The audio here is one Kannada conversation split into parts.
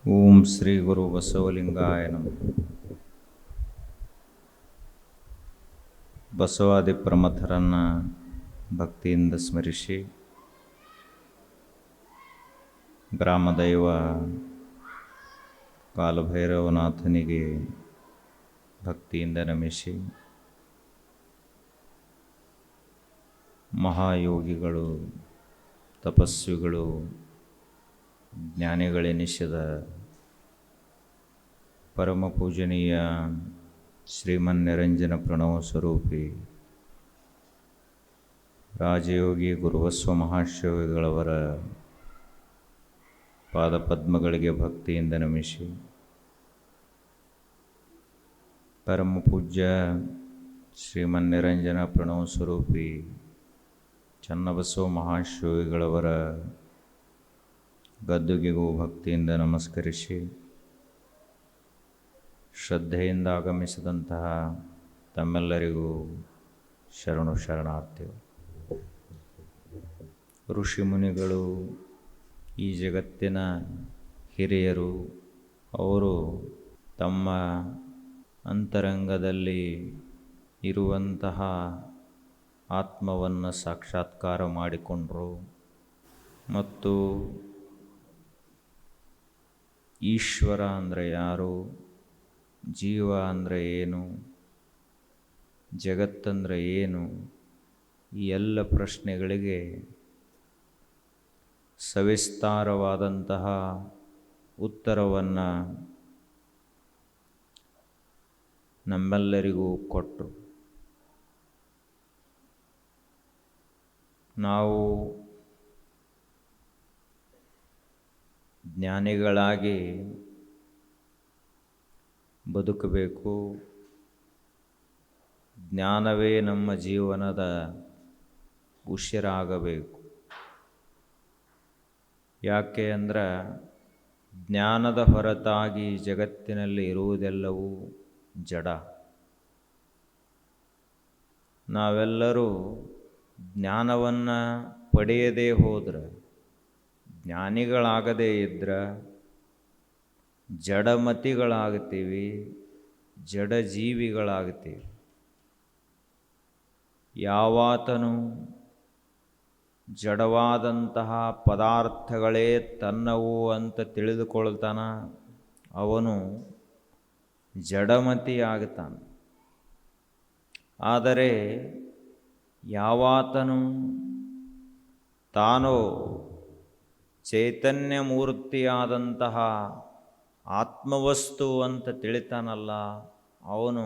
ಓಂ ಶ್ರೀ ಗುರು ಬಸವಲಿಂಗಾಯ ನಮಃ. ಬಸವಾದಿ ಪ್ರಮಥರನ್ನು ಭಕ್ತಿಯಿಂದ ಸ್ಮರಿಸಿ, ಗ್ರಾಮದೈವ ಕಾಲಭೈರವನಾಥನಿಗೆ ಭಕ್ತಿಯಿಂದ ನಮಿಸಿ, ಮಹಾಯೋಗಿಗಳು, ತಪಸ್ವಿಗಳು, ಜ್ಞಾನಿಗಳೆನಿಸಿದ ಪರಮ ಪೂಜನೀಯ ಶ್ರೀಮನ್ನಿರಂಜನ ಪ್ರಣವ ಸ್ವರೂಪಿ ರಾಜಯೋಗಿ ಗುರುಬಸವ ಮಹಾಶಿವಗಳವರ ಪಾದಪದ್ಮಗಳಿಗೆ ಭಕ್ತಿಯಿಂದ ನಮಿಸಿ, ಪರಮ ಪೂಜ್ಯ ಶ್ರೀಮನ್ನಿರಂಜನ ಪ್ರಣವ ಸ್ವರೂಪಿ ಚನ್ನಬಸವ ಮಹಾಶಿವಗಳವರ ಗದ್ದುಗೆಗೂ ಭಕ್ತಿಯಿಂದ ನಮಸ್ಕರಿಸಿ, ಶ್ರದ್ಧೆಯಿಂದ ಆಗಮಿಸಿದಂತಹ ತಮ್ಮೆಲ್ಲರಿಗೂ ಶರಣು ಶರಣಾರ್ಥಿಗಳು. ಋಷಿಮುನಿಗಳು, ಈ ಜಗತ್ತಿನ ಹಿರಿಯರು, ಅವರು ತಮ್ಮ ಅಂತರಂಗದಲ್ಲಿ ಇರುವಂತಹ ಆತ್ಮವನ್ನು ಸಾಕ್ಷಾತ್ಕಾರ ಮಾಡಿಕೊಂಡರು ಮತ್ತು ಈಶ್ವರ ಅಂದರೆ ಯಾರು, ಜೀವ ಅಂದರೆ ಏನು, ಜಗತ್ತಂದರೆ ಏನು, ಈ ಎಲ್ಲ ಪ್ರಶ್ನೆಗಳಿಗೆ ಸವಿಸ್ತಾರವಾದಂತಹ ಉತ್ತರವನ್ನು ನಮ್ಮೆಲ್ಲರಿಗೂ ಕೊಟ್ಟರು. ನಾವು ಜ್ಞಾನಿಗಳಾಗಿ ಬದುಕಬೇಕು. ಜ್ಞಾನವೇ ನಮ್ಮ ಜೀವನದ ಉಸಿರಾಗಬೇಕು. ಯಾಕೆ ಅಂದರೆ ಜ್ಞಾನದ ಹೊರತಾಗಿ ಜಗತ್ತಿನಲ್ಲಿ ಇರುವುದೆಲ್ಲವೂ ಜಡ. ನಾವೆಲ್ಲರೂ ಜ್ಞಾನವನ್ನು ಪಡೆಯದೇ ಹೋದರೆ, ಜ್ಞಾನಿಗಳಾಗದೇ ಇದ್ದರೆ ಜಡಮತಿಗಳಾಗ್ತೀವಿ, ಜಡಜೀವಿಗಳಾಗ್ತೀವಿ. ಯಾವಾತನು ಜಡವಾದಂತಹ ಪದಾರ್ಥಗಳೇ ತನ್ನವು ಅಂತ ತಿಳಿದುಕೊಳ್ತಾನ, ಅವನು ಜಡಮತಿಯಾಗ್ತಾನೆ. ಆದರೆ ಯಾವಾತನು ತಾನು ಚೈತನ್ಯ ಮೂರ್ತಿಯಾದಂತಹ ಆತ್ಮವಸ್ತು ಅಂತ ತಿಳಿತಾನಲ್ಲ, ಅವನು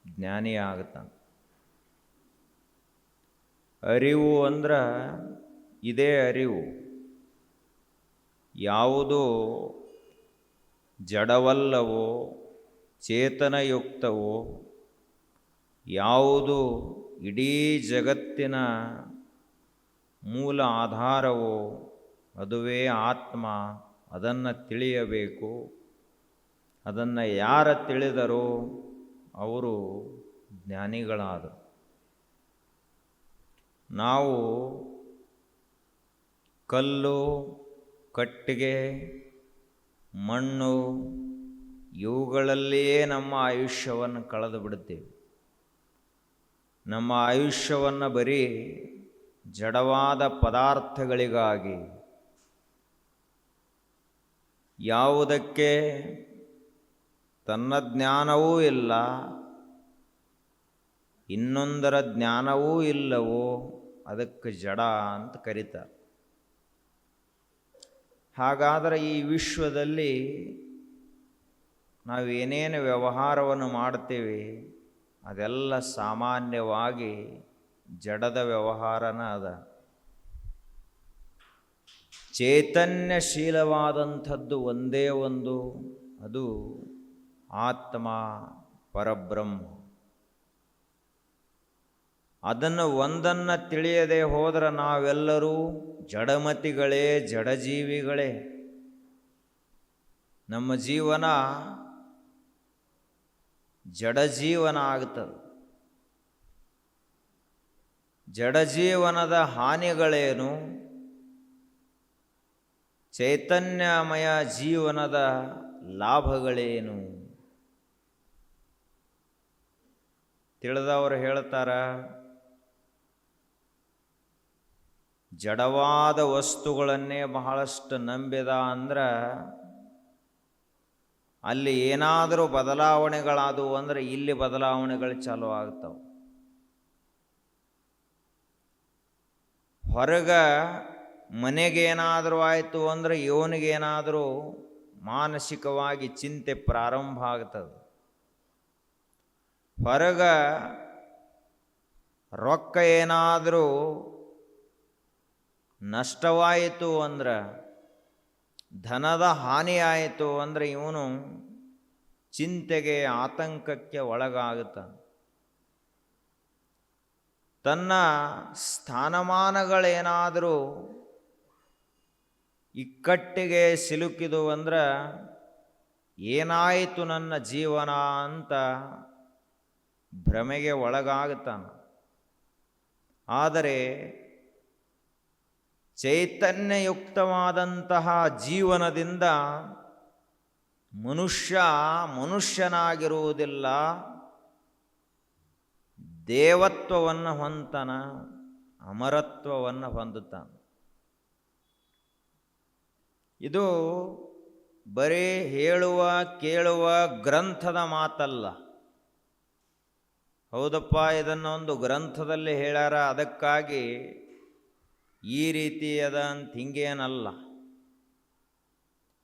ಜ್ಞಾನಿಯಾಗ್ತಾನೆ. ಅರಿವು ಅಂದ್ರೆ ಇದೇ ಅರಿವು. ಯಾವುದು ಜಡವಲ್ಲವೋ, ಚೇತನಯುಕ್ತವೋ, ಯಾವುದು ಇಡೀ ಜಗತ್ತಿನ ಮೂಲ ಆಧಾರವೋ, ಅದುವೇ ಆತ್ಮ. ಅದನ್ನು ತಿಳಿಯಬೇಕು. ಅದನ್ನು ಯಾರು ತಿಳಿದರೋ ಅವರು ಜ್ಞಾನಿಗಳಾದರು. ನಾವು ಕಲ್ಲು, ಕಟ್ಟಿಗೆ, ಮಣ್ಣು ಇವುಗಳಲ್ಲಿಯೇ ನಮ್ಮ ಆಯುಷ್ಯವನ್ನು ಕಳೆದು ಬಿಡುತ್ತೇವೆ. ನಮ್ಮ ಆಯುಷ್ಯವನ್ನು ಬರೀ ಜಡವಾದ ಪದಾರ್ಥಗಳಿಗಾಗಿ, ಯಾವುದಕ್ಕೆ ತನ್ನ ಜ್ಞಾನವೂ ಇಲ್ಲ, ಇನ್ನೊಂದರ ಜ್ಞಾನವೂ ಇಲ್ಲವೋ ಅದಕ್ಕೆ ಜಡ ಅಂತ ಕರೀತಾರೆ. ಹಾಗಾದರೆ ಈ ವಿಶ್ವದಲ್ಲಿ ನಾವೇನೇನು ವ್ಯವಹಾರವನ್ನು ಮಾಡ್ತೇವೆ ಅದೆಲ್ಲ ಸಾಮಾನ್ಯವಾಗಿ ಜಡದ ವ್ಯವಹಾರನ ಅದ. ಚೈತನ್ಯಶೀಲವಾದಂಥದ್ದು ಒಂದೇ ಒಂದು, ಅದು ಆತ್ಮ, ಪರಬ್ರಹ್ಮ. ಅದನ್ನು ಒಂದನ್ನು ತಿಳಿಯದೆ ಹೋದರೆ ನಾವೆಲ್ಲರೂ ಜಡಮತಿಗಳೇ, ಜಡಜೀವಿಗಳೇ. ನಮ್ಮ ಜೀವನ ಜಡಜೀವನ ಆಗ್ತದೆ. ಜಡಜೀವನದ ಹಾನಿಗಳೇನು, ಚೈತನ್ಯಮಯ ಜೀವನದ ಲಾಭಗಳೇನು? ತಿಳಿದವರು ಹೇಳ್ತಾರ, ಜಡವಾದ ವಸ್ತುಗಳನ್ನೇ ಬಹಳಷ್ಟು ನಂಬಿದ ಅಂದ್ರೆ ಅಲ್ಲಿ ಏನಾದರೂ ಬದಲಾವಣೆಗಳಾದವು ಅಂದರೆ ಇಲ್ಲಿ ಬದಲಾವಣೆಗಳು ಚಾಲು ಆಗ್ತಾವೆ. ಹೊರಗ ಮನೆಗೇನಾದರೂ ಆಯಿತು ಅಂದರೆ ಇವನಿಗೇನಾದರೂ ಮಾನಸಿಕವಾಗಿ ಚಿಂತೆ ಪ್ರಾರಂಭ ಆಗ್ತದೆ. ಹೊರಗ ರೊಕ್ಕ ಏನಾದರೂ ನಷ್ಟವಾಯಿತು ಅಂದ್ರೆ, ಧನದ ಹಾನಿ ಆಯಿತು ಅಂದರೆ ಇವನು ಚಿಂತೆಗೆ ಆತಂಕಕ್ಕೆ ಒಳಗಾಗುತ್ತಾನೆ. ತನ್ನ ಸ್ಥಾನಮಾನಗಳೇನಾದರೂ ಇಕ್ಕಟ್ಟಿಗೆ ಸಿಲುಕಿದು ಅಂದ್ರೆ ಏನಾಯಿತು ನನ್ನ ಜೀವನ ಅಂತ ಭ್ರಮೆಗೆ ಒಳಗಾಗುತ್ತಾನೆ. ಆದರೆ ಚೈತನ್ಯಯುಕ್ತವಾದಂತಹ ಜೀವನದಿಂದ ಮನುಷ್ಯ ಮನುಷ್ಯನಾಗಿರುವುದಿಲ್ಲ, ದೇವತ್ವವನ್ನು ಹೊಂದತಾನ, ಅಮರತ್ವವನ್ನು ಹೊಂದುತ್ತಾನೆ. ಇದು ಬರೀ ಹೇಳುವ ಕೇಳುವ ಗ್ರಂಥದ ಮಾತಲ್ಲ. ಹೌದಪ್ಪ, ಇದನ್ನೊಂದು ಗ್ರಂಥದಲ್ಲಿ ಹೇಳ್ಯಾರ ಅದಕ್ಕಾಗಿ ಈ ರೀತಿ ಅದ ಅಂತ ಹಿಂಗೇನಲ್ಲ.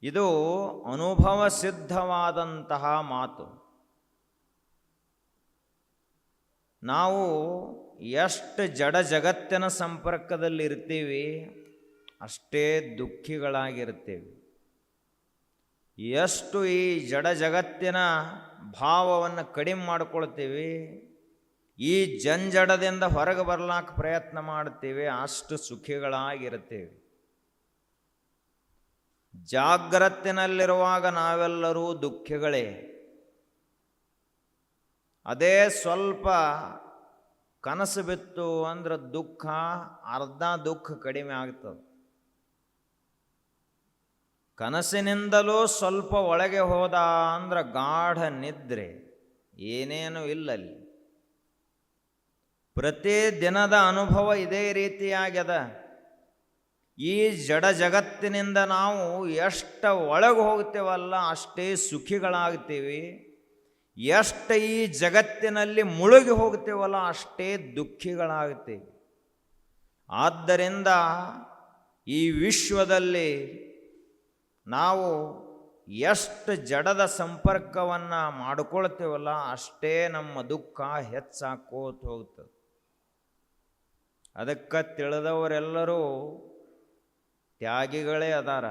ಇದು ಅನುಭವ ಸಿದ್ಧವಾದಂತಹ ಮಾತು. ನಾವು ಎಷ್ಟು ಜಡ ಜಗತ್ತಿನ ಸಂಪರ್ಕದಲ್ಲಿ ಇರ್ತೀವಿ ಅಷ್ಟೇ ದುಃಖಿಗಳಾಗಿರ್ತೀವಿ. ಎಷ್ಟು ಈ ಜಡ ಜಗತ್ತಿನ ಭಾವವನ್ನು ಕಡಿಮೆ ಮಾಡ್ಕೊಳ್ತೀವಿ, ಈ ಜಂಜಡದಿಂದ ಹೊರಗೆ ಬರ್ಲಾಕ ಪ್ರಯತ್ನ ಮಾಡ್ತೀವಿ, ಅಷ್ಟು ಸುಖಿಗಳಾಗಿರ್ತೀವಿ. ಜಾಗ್ರತಿನಲ್ಲಿರುವಾಗ ನಾವೆಲ್ಲರೂ ದುಃಖಿಗಳೇ. ಅದೇ ಸ್ವಲ್ಪ ಕನಸು ಬಿತ್ತು ಅಂದ್ರೆ ದುಃಖ ಅರ್ಧ ದುಃಖ ಕಡಿಮೆ ಆಗ್ತದೆ. ಕನಸಿನಿಂದಲೂ ಸ್ವಲ್ಪ ಒಳಗೆ ಹೋದ ಅಂದ್ರೆ ಗಾಢ ನಿದ್ರೆ, ಏನೇನೂ ಇಲ್ಲಲ್ಲಿ. ಪ್ರತಿ ದಿನದ ಅನುಭವ ಇದೇ ರೀತಿಯಾಗ್ಯದ. ಈ ಜಡ ಜಗತ್ತಿನಿಂದ ನಾವು ಎಷ್ಟು ಒಳಗೆ ಹೋಗ್ತೇವಲ್ಲ ಅಷ್ಟೇ ಸುಖಿಗಳಾಗ್ತೀವಿ, ಎಷ್ಟು ಈ ಜಗತ್ತಿನಲ್ಲಿ ಮುಳುಗಿ ಹೋಗ್ತೇವಲ್ಲ ಅಷ್ಟೇ ದುಃಖಿಗಳಾಗ್ತೀವಿ. ಆದ್ದರಿಂದ ಈ ವಿಶ್ವದಲ್ಲಿ ನಾವು ಎಷ್ಟು ಜಡದ ಸಂಪರ್ಕವನ್ನು ಮಾಡಿಕೊಳ್ತೇವಲ್ಲ ಅಷ್ಟೇ ನಮ್ಮ ದುಃಖ ಹೆಚ್ಚಾಕೋತ ಹೋಗ್ತದೆ. ಅದಕ್ಕೆ ತಿಳಿದವರೆಲ್ಲರೂ ತ್ಯಾಗಿಗಳೇ ಅದಾರ.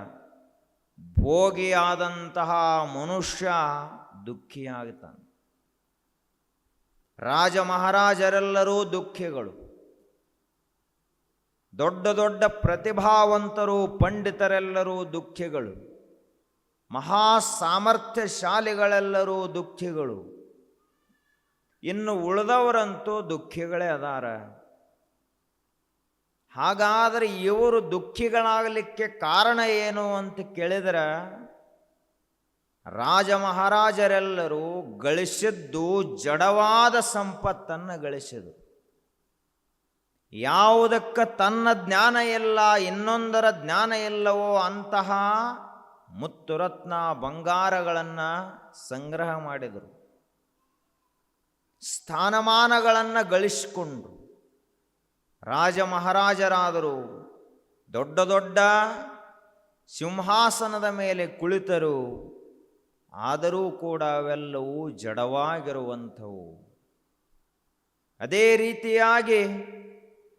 ಭೋಗಿಯಾದಂತಹ ಮನುಷ್ಯ ದುಃಖಿಯಾಗ್ತಾನೆ. ರಾಜ ಮಹಾರಾಜರೆಲ್ಲರೂ ದುಃಖಿಗಳು. ದೊಡ್ಡ ದೊಡ್ಡ ಪ್ರತಿಭಾವಂತರು ಪಂಡಿತರೆಲ್ಲರೂ ದುಃಖಿಗಳು. ಮಹಾ ಸಾಮರ್ಥ್ಯಶಾಲಿಗಳೆಲ್ಲರೂ ದುಃಖಿಗಳು. ಇನ್ನು ಉಳಿದವರಂತೂ ದುಃಖಿಗಳೇ ಅದಾರ. ಹಾಗಾದರೆ ಇವರು ದುಃಖಿಗಳಾಗಲಿಕ್ಕೆ ಕಾರಣ ಏನು ಅಂತ ಕೇಳಿದರೆ, ರಾಜ ಮಹಾರಾಜರೆಲ್ಲರೂ ಗಳಿಸಿದ್ದು ಜಡವಾದ ಸಂಪತ್ತನ್ನು ಗಳಿಸಿದರು. ಯಾವುದಕ್ಕೆ ತನ್ನ ಜ್ಞಾನ ಇಲ್ಲ, ಇನ್ನೊಂದರ ಜ್ಞಾನ ಇಲ್ಲವೋ ಅಂತಹ ಮುತ್ತು ರತ್ನ ಬಂಗಾರಗಳನ್ನು ಸಂಗ್ರಹ ಮಾಡಿದರು. ಸ್ಥಾನಮಾನಗಳನ್ನು ಗಳಿಸಿಕೊಂಡ್ರು. ರಾಜ ಮಹಾರಾಜರಾದರು. ದೊಡ್ಡ ದೊಡ್ಡ ಸಿಂಹಾಸನದ ಮೇಲೆ ಕುಳಿತರು. ಆದರೂ ಕೂಡ ಅವೆಲ್ಲವೂ ಜಡವಾಗಿರುವಂಥವು. ಅದೇ ರೀತಿಯಾಗಿ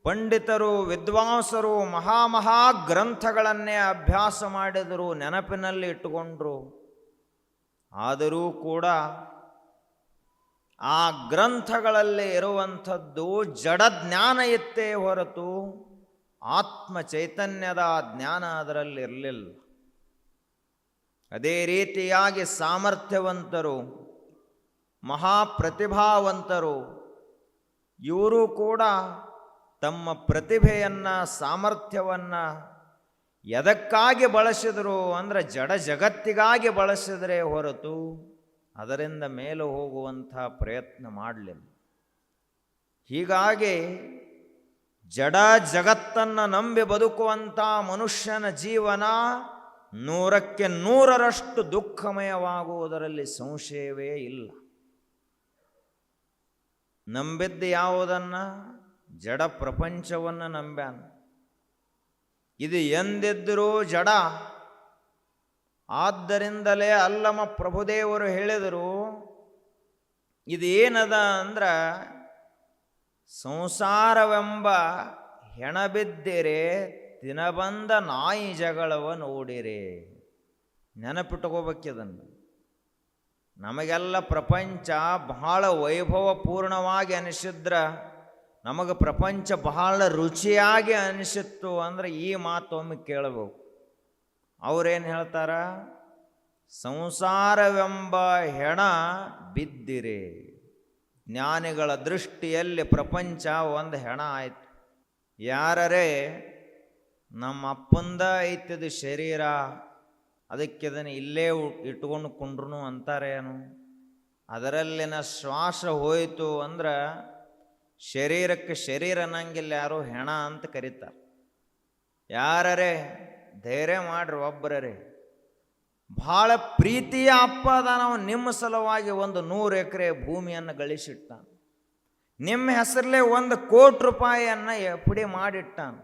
ಪಂಡಿತರು, ವಿದ್ವಾಂಸರು ಮಹಾ ಗ್ರಂಥಗಳನ್ನೇ ಅಭ್ಯಾಸ ಮಾಡಿದರು, ನೆನಪಿನಲ್ಲಿ ಇಟ್ಟುಕೊಂಡ್ರು. ಆದರೂ ಕೂಡ ಆ ಗ್ರಂಥಗಳಲ್ಲಿ ಇರುವಂಥದ್ದು ಜಡ ಜ್ಞಾನ ಇತ್ತೇ ಹೊರತು ಆತ್ಮ ಚೈತನ್ಯದ ಜ್ಞಾನ ಅದರಲ್ಲಿ ಇರಲಿಲ್ಲ. ಅದೇ ರೀತಿಯಾಗಿ ಸಾಮರ್ಥ್ಯವಂತರು, ಮಹಾಪ್ರತಿಭಾವಂತರು ಇವರು ಕೂಡ ತಮ್ಮ ಪ್ರತಿಭೆಯನ್ನು, ಸಾಮರ್ಥ್ಯವನ್ನು ಎದಕ್ಕಾಗಿ ಬಳಸಿದರು ಅಂದರೆ ಜಡ ಜಗತ್ತಿಗಾಗಿ ಬಳಸಿದರೆ ಹೊರತು ಅದರಿಂದ ಮೇಲೆ ಹೋಗುವಂಥ ಪ್ರಯತ್ನ ಮಾಡಲಿಲ್ಲ. ಹೀಗಾಗಿ ಜಡ ಜಗತ್ತನ್ನು ನಂಬಿ ಬದುಕುವಂಥ ಮನುಷ್ಯನ ಜೀವನ 100ಕ್ಕೆ 100ರಷ್ಟು ದುಃಖಮಯವಾಗುವುದರಲ್ಲಿ ಸಂಶಯವೇ ಇಲ್ಲ. ನಂಬಿದ್ದು ಯಾವುದನ್ನು? ಜಡ ಪ್ರಪಂಚವನ್ನು ನಂಬ್ಯಾನ. ಇದು ಎಂದಿದ್ದರೂ ಜಡ. ಆದ್ದರಿಂದಲೇ ಅಲ್ಲಮ ಪ್ರಭುದೇವರು ಹೇಳಿದರು, ಇದು ಏನದ ಅಂದ್ರೆ, ಸಂಸಾರವೆಂಬ ಹೆಣ ಬಿದ್ದಿರೆ ತಿನಬಂದ ನಾಯಿ ಜಗಳವ ನೋಡಿರೆ. ನೆನಪಿಟ್ಕೋಬೇಕಿದನ್ನು. ನಮಗೆಲ್ಲ ಪ್ರಪಂಚ ಬಹಳ ವೈಭವಪೂರ್ಣವಾಗಿ ಅನಿಸಿದ್ರ, ನಮಗೆ ಪ್ರಪಂಚ ಬಹಳ ರುಚಿಯಾಗಿ ಅನಿಸಿತ್ತು ಅಂದರೆ ಈ ಮಾತೊಮ್ಮೆ ಕೇಳಬೇಕು. ಅವರೇನು ಹೇಳ್ತಾರ? ಸಂಸಾರವೆಂಬ ಹೆಣ ಬಿದ್ದಿರೆ. ಜ್ಞಾನಿಗಳ ದೃಷ್ಟಿಯಲ್ಲಿ ಪ್ರಪಂಚ ಒಂದು ಹೆಣ ಆಯ್ತು. ಯಾರೇ ನಮ್ಮ ಅಪ್ಪಂದ ಐತಿದು ಶರೀರ, ಅದಕ್ಕೆ ಅದನ್ನು ಇಲ್ಲೇ ಇಟ್ಕೊಂಡು ಕುಂಡ್ರು ಅಂತಾರೇನು? ಅದರಲ್ಲಿನ ಶ್ವಾಸ ಹೋಯಿತು ಅಂದ್ರೆ ಶರೀರಕ್ಕೆ ಶರೀರ ಅನ್ನಂಗಿಲ್ಲ, ಯಾರು ಹೆಣ ಅಂತ ಕರೀತಾರೆ. ಯಾರೇ ಧೈರ್ಯ ಮಾಡ್ರಿ, ಒಬ್ಬರೇ ಭಾಳ ಪ್ರೀತಿಯ ಅಪ್ಪ ಅದ. ನಾವು ನಿಮ್ಮ ಸಲುವಾಗಿ 100 ಎಕರೆ ಭೂಮಿಯನ್ನು ಗಳಿಸಿಟ್ಟಾನ. ನಿಮ್ಮ ಹೆಸರಲ್ಲೇ 1 ಕೋಟಿ ರೂಪಾಯಿಯನ್ನು ಪುಡಿ ಮಾಡಿಟ್ಟಾನ.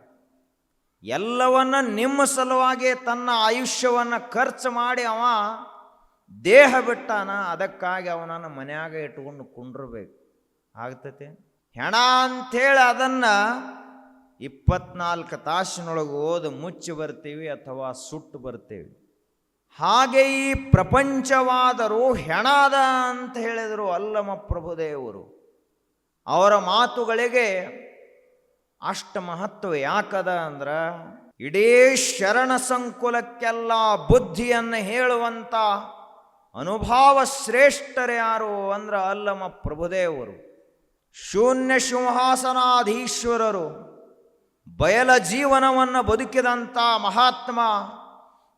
ಎಲ್ಲವನ್ನ ನಿಮ್ಮ ಸಲುವಾಗಿ ತನ್ನ ಆಯುಷ್ಯವನ್ನು ಖರ್ಚು ಮಾಡಿ ಅವ ದೇಹ ಬಿಟ್ಟಾನ. ಅದಕ್ಕಾಗಿ ಅವನನ್ನು ಮನ್ಯಾಗ ಇಟ್ಕೊಂಡು ಕುಂಡ್ರಬೇಕು. ಆಗ್ತತೆ? ಹೆಣ ಅಂಥೇಳಿ ಅದನ್ನು 24 ತಾಸಿನೊಳಗೆ ಓದು ಮುಚ್ಚಿ ಬರ್ತೀವಿ ಅಥವಾ ಸುಟ್ಟು ಬರ್ತೀವಿ. ಹಾಗೆ ಈ ಪ್ರಪಂಚವಾದರೂ ಹೆಣದ ಅಂತ ಹೇಳಿದರು ಅಲ್ಲಮ ಪ್ರಭುದೇವರು. ಅವರ ಮಾತುಗಳಿಗೆ ಅಷ್ಟು ಮಹತ್ವ ಯಾಕದ ಅಂದ್ರೆ, ಇಡೀ ಶರಣ ಸಂಕುಲಕ್ಕೆಲ್ಲ ಬುದ್ಧಿಯನ್ನು ಹೇಳುವಂಥ ಅನುಭಾವ ಶ್ರೇಷ್ಠರ್ಯಾರು ಅಂದ್ರೆ ಅಲ್ಲಮ ಪ್ರಭುದೇವರು. ಶೂನ್ಯ ಸಿಂಹಾಸನಾಧೀಶ್ವರರು, ಬಯಲ ಜೀವನವನ್ನು ಬದುಕಿದಂಥ ಮಹಾತ್ಮ.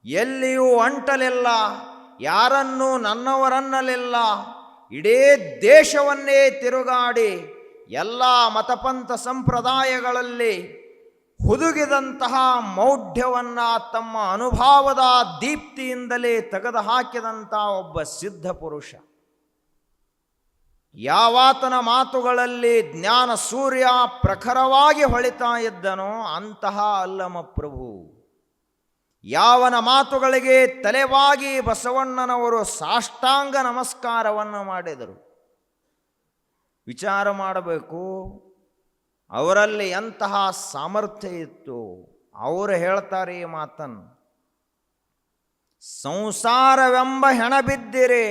ಎಲ್ಲಿಯೂ ಅಂಟಲಿಲ್ಲ, ಯಾರನ್ನೂ ನನ್ನವರನ್ನಲಿಲ್ಲ. ಇಡೀ ದೇಶವನ್ನೇ ತಿರುಗಾಡಿ ಎಲ್ಲ ಮತಪಂಥ ಸಂಪ್ರದಾಯಗಳಲ್ಲಿ ಹುದುಗಿದಂತಹ ಮೌಢ್ಯವನ್ನು ತಮ್ಮ ಅನುಭವದ ದೀಪ್ತಿಯಿಂದಲೇ ತೆಗೆದು ಹಾಕಿದಂಥ ಒಬ್ಬ ಸಿದ್ಧ ಪುರುಷ. ಯಾವಾತನ ಮಾತುಗಳಲ್ಲಿ ಜ್ಞಾನ ಸೂರ್ಯ ಪ್ರಖರವಾಗಿ ಹೊಳಿತಾ ಇದ್ದನೋ ಅಂತಹ ಅಲ್ಲಮ ಪ್ರಭು. ಯಾವನ ಮಾತುಗಳಿಗೆ ತಲೆವಾಗಿ ಬಸವಣ್ಣನವರು ಸಾಷ್ಟಾಂಗ ನಮಸ್ಕಾರವನ್ನು ಮಾಡಿದರು. ವಿಚಾರ ಮಾಡಬೇಕು, ಅವರಲ್ಲಿ ಎಂತಹ ಸಾಮರ್ಥ್ಯ ಇತ್ತು. ಅವರು ಹೇಳ್ತಾರೆ ಈ ಮಾತನ್ನು, ಸಂಸಾರವೆಂಬ ಹೆಣ ಬಿದ್ದಿರೆ.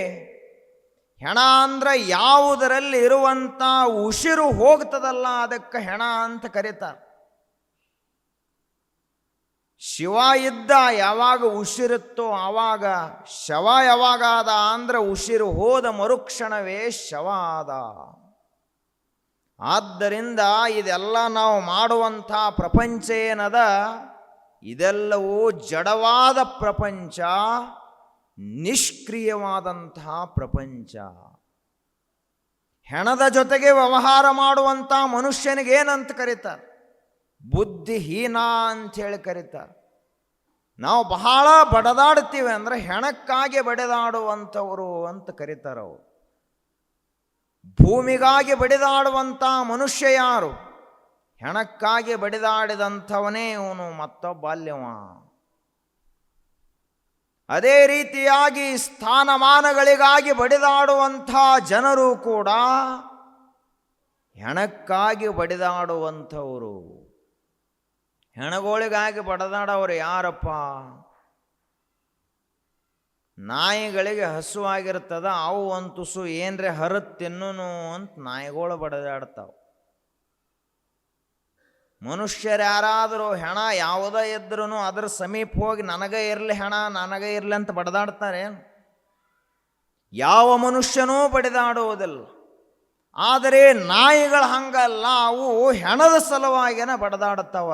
ಹೆಣ ಅಂದ್ರೆ ಯಾವುದರಲ್ಲಿ ಇರುವಂಥ ಉಸಿರು ಹೋಗ್ತದಲ್ಲ ಅದಕ್ಕೆ ಹೆಣ ಅಂತ ಕರೀತಾರೆ. ಶಿವ ಇದ್ದ ಯಾವಾಗ ಉಸಿರುತ್ತೋ ಆವಾಗ ಶವ. ಯಾವಾಗ ಆದ ಅಂದ್ರೆ ಉಸಿರು ಹೋದ ಮರುಕ್ಷಣವೇ ಶವ ಆದ. ಆದ್ದರಿಂದ ಇದೆಲ್ಲ ನಾವು ಮಾಡುವಂಥ ಪ್ರಪಂಚ ಏನದ, ಇದೆಲ್ಲವೂ ಜಡವಾದ ಪ್ರಪಂಚ, ನಿಷ್ಕ್ರಿಯವಾದಂತಹ ಪ್ರಪಂಚ. ಹೆಣದ ಜೊತೆಗೆ ವ್ಯವಹಾರ ಮಾಡುವಂಥ ಮನುಷ್ಯನಿಗೆ ಏನಂತ ಕರೀತಾರೆ? ಬುದ್ಧಿಹೀನ ಅಂಥೇಳಿ ಕರೀತಾರೆ. ನಾವು ಬಹಳ ಬಡದಾಡ್ತೀವಿ ಅಂದರೆ ಹೆಣಕ್ಕಾಗಿ ಬಡಿದಾಡುವಂಥವರು ಅಂತ ಕರೀತಾರವರು. ಭೂಮಿಗಾಗಿ ಬಡಿದಾಡುವಂಥ ಮನುಷ್ಯ ಯಾರು? ಹೆಣಕ್ಕಾಗಿ ಬಡಿದಾಡಿದಂಥವನೇ ಇವನು ಮತ್ತೊಬ್ಬ ಅಲ್ಯವ. ಅದೇ ರೀತಿಯಾಗಿ ಸ್ಥಾನಮಾನಗಳಿಗಾಗಿ ಬಡಿದಾಡುವಂಥ ಜನರು ಕೂಡ ಹೆಣಕ್ಕಾಗಿ ಬಡಿದಾಡುವಂಥವರು. ಹೆಣಗಳಿಗಾಗಿ ಬಡಿದಾಡೋರು ಯಾರಪ್ಪ? ನಾಯಿಗಳಿಗೆ ಹಸುವಾಗಿರ್ತದ, ಅವು ಒಂದು ತುಸು ಏನ್ರೆ ಹರಿದು ತಿನ್ನೋನು ಅಂತ ನಾಯಿಗಳು ಬಡಿದಾಡ್ತಾವೆ. ಮನುಷ್ಯರು ಯಾರಾದರೂ ಹೆಣ ಯಾವುದೇ ಇದ್ರೂ ಅದ್ರ ಸಮೀಪ ಹೋಗಿ ನನಗೆ ಇರಲಿ ಹೆಣ, ನನಗೆ ಇರಲಿ ಅಂತ ಬಡಿದಾಡ್ತಾರೆ? ಯಾವ ಮನುಷ್ಯನೂ ಬಡಿದಾಡುವುದಿಲ್ಲ. ಆದರೆ ನಾಯಿಗಳು ಹಂಗಲ್ಲ, ಅವು ಹೆಣದ ಸಲುವಾಗಿನ ಬಡಿದಾಡ್ತಾವ.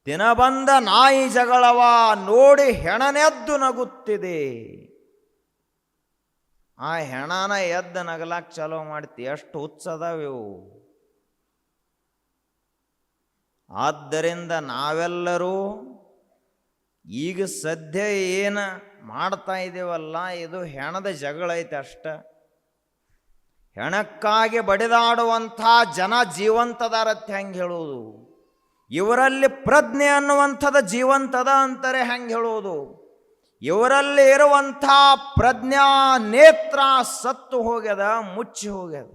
ದಿನಬಂದ ನಾಯಿ ಜಗಳವ ನೋಡಿ ಹೆಣನೆದ್ದು ನಗುತ್ತಿದೆ. ಆ ಹೆಣನ ಎದ್ದು ನಗಲಾಕ್ ಚಾಲೋ ಮಾಡ್ತಿ, ಎಷ್ಟು ಹುಚ್ಚದಾವಿವು. ಆದ್ದರಿಂದ ನಾವೆಲ್ಲರೂ ಈಗ ಸದ್ಯ ಏನು ಮಾಡ್ತಾ ಇದ್ದೀವಲ್ಲ, ಇದು ಹೆಣದ ಜಗಳ ಐತೆ ಅಷ್ಟ. ಹೆಣಕ್ಕಾಗಿ ಬಡಿದಾಡುವಂಥ ಜನ ಜೀವಂತದಾರತ್ತೆ ಹೆಂಗೆ ಹೇಳುವುದು? ಇವರಲ್ಲಿ ಪ್ರಜ್ಞೆ ಅನ್ನುವಂಥದ್ದು ಜೀವಂತದ ಅಂತಾರೆ ಹೆಂಗೆ ಹೇಳುವುದು? ಇವರಲ್ಲಿ ಇರುವಂಥ ಪ್ರಜ್ಞಾ ನೇತ್ರ ಸತ್ತು ಹೋಗ್ಯದ, ಮುಚ್ಚಿ ಹೋಗ್ಯದ.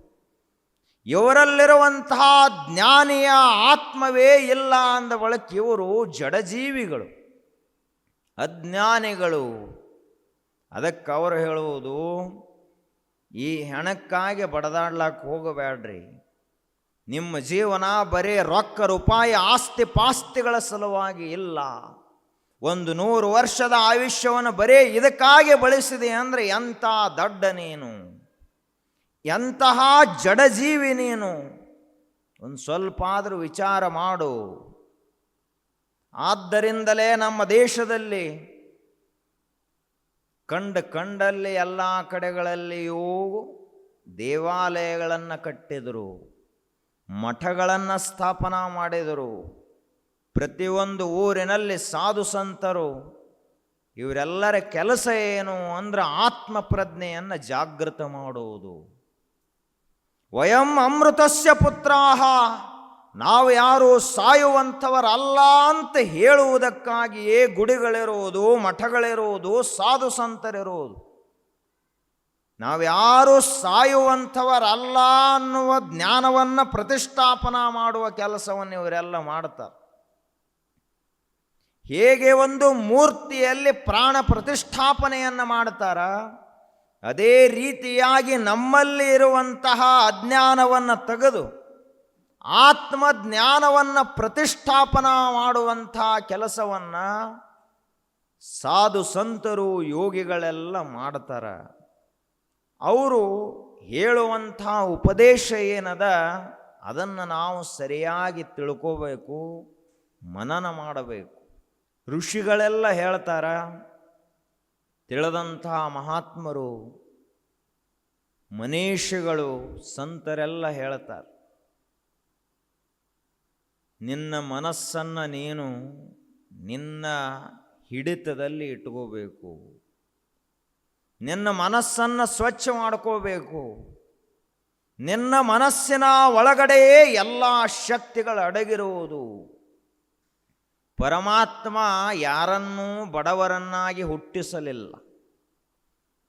ಇವರಲ್ಲಿರುವಂತಹ ಜ್ಞಾನಿಯ ಆತ್ಮವೇ ಇಲ್ಲ ಅಂದ ಬಳಿಕ ಇವರು ಜಡಜೀವಿಗಳು, ಅಜ್ಞಾನಿಗಳು. ಅದಕ್ಕೆ ಅವರು ಹೇಳುವುದು, ಈ ಹೆಣಕ್ಕಾಗಿ ಬಡದಾಡ್ಲಕ್ಕೆ ಹೋಗಬೇಡ್ರಿ. ನಿಮ್ಮ ಜೀವನ ಬರೀ ರೊಕ್ಕ ರೂಪಾಯಿ ಆಸ್ತಿ ಪಾಸ್ತಿಗಳ ಸಲುವಾಗಿ ಇಲ್ಲ. 100 ವರ್ಷದ ಆಯುಷ್ಯವನ್ನು ಬರೀ ಇದಕ್ಕಾಗಿ ಬಳಸಿದೆ ಅಂದರೆ ಎಂಥ ದಡ್ಡ ನೀನು, ಎಂತಹ ಜಡಜೀವಿ ನೀನು. ಒಂದು ಸ್ವಲ್ಪ ಆದರೂ ವಿಚಾರ ಮಾಡು. ಆದ್ದರಿಂದಲೇ ನಮ್ಮ ದೇಶದಲ್ಲಿ ಕಂಡಲ್ಲಿ ಎಲ್ಲ ಕಡೆಗಳಲ್ಲಿಯೂ ದೇವಾಲಯಗಳನ್ನು ಕಟ್ಟಿದರು, ಮಠಗಳನ್ನು ಸ್ಥಾಪನಾ ಮಾಡಿದರು. ಪ್ರತಿಯೊಂದು ಊರಿನಲ್ಲಿ ಸಾಧು ಸಂತರು. ಇವರೆಲ್ಲರ ಕೆಲಸ ಏನು ಅಂದ್ರೆ ಆತ್ಮ ಪ್ರಜ್ಞೆಯನ್ನು ಜಾಗೃತ ಮಾಡುವುದು. ವಯಂ ಅಮೃತಸ್ಯ ಪುತ್ರಾಹ, ನಾವು ಯಾರು ಸಾಯುವಂಥವರಲ್ಲ ಅಂತ ಹೇಳುವುದಕ್ಕಾಗಿಯೇ ಗುಡಿಗಳಿರುವುದು, ಮಠಗಳಿರುವುದು, ಸಾಧು ಸಂತರಿರುವುದು. ನಾವ್ಯಾರು ಸಾಯುವಂಥವರಲ್ಲ ಅನ್ನುವ ಜ್ಞಾನವನ್ನು ಪ್ರತಿಷ್ಠಾಪನಾ ಮಾಡುವ ಕೆಲಸವನ್ನು ಇವರೆಲ್ಲ ಮಾಡ್ತಾರೆ. ಹೇಗೆ ಒಂದು ಮೂರ್ತಿಯಲ್ಲಿ ಪ್ರಾಣ ಪ್ರತಿಷ್ಠಾಪನೆಯನ್ನು ಮಾಡ್ತಾರ, ಅದೇ ರೀತಿಯಾಗಿ ನಮ್ಮಲ್ಲಿ ಇರುವಂತಹ ಅಜ್ಞಾನವನ್ನು ತೆಗೆದು ಆತ್ಮಜ್ಞಾನವನ್ನು ಪ್ರತಿಷ್ಠಾಪನಾ ಮಾಡುವಂಥ ಕೆಲಸವನ್ನು ಸಾಧು ಸಂತರು, ಯೋಗಿಗಳೆಲ್ಲ ಮಾಡ್ತಾರೆ. ಅವರು ಹೇಳುವಂಥ ಉಪದೇಶ ಏನದ ಅದನ್ನು ನಾವು ಸರಿಯಾಗಿ ತಿಳ್ಕೋಬೇಕು, ಮನನ ಮಾಡಬೇಕು. ಋಷಿಗಳೆಲ್ಲ ಹೇಳ್ತಾರ, ತಿಳಿದಂಥ ಮಹಾತ್ಮರು, ಮನೀಷಿಗಳು, ಸಂತರೆಲ್ಲ ಹೇಳ್ತಾರೆ, ನಿನ್ನ ಮನಸ್ಸನ್ನು ನೀನು ನಿನ್ನ ಹಿಡಿತದಲ್ಲಿ ಇಟ್ಕೋಬೇಕು, ನಿನ್ನ ಮನಸ್ಸನ್ನು ಸ್ವಚ್ಛ ಮಾಡ್ಕೋಬೇಕು. ನಿನ್ನ ಮನಸ್ಸಿನ ಒಳಗಡೆಯೇ ಎಲ್ಲ ಶಕ್ತಿಗಳು ಅಡಗಿರುವುದು. ಪರಮಾತ್ಮ ಯಾರನ್ನೂ ಬಡವರನ್ನಾಗಿ ಹುಟ್ಟಿಸಲಿಲ್ಲ.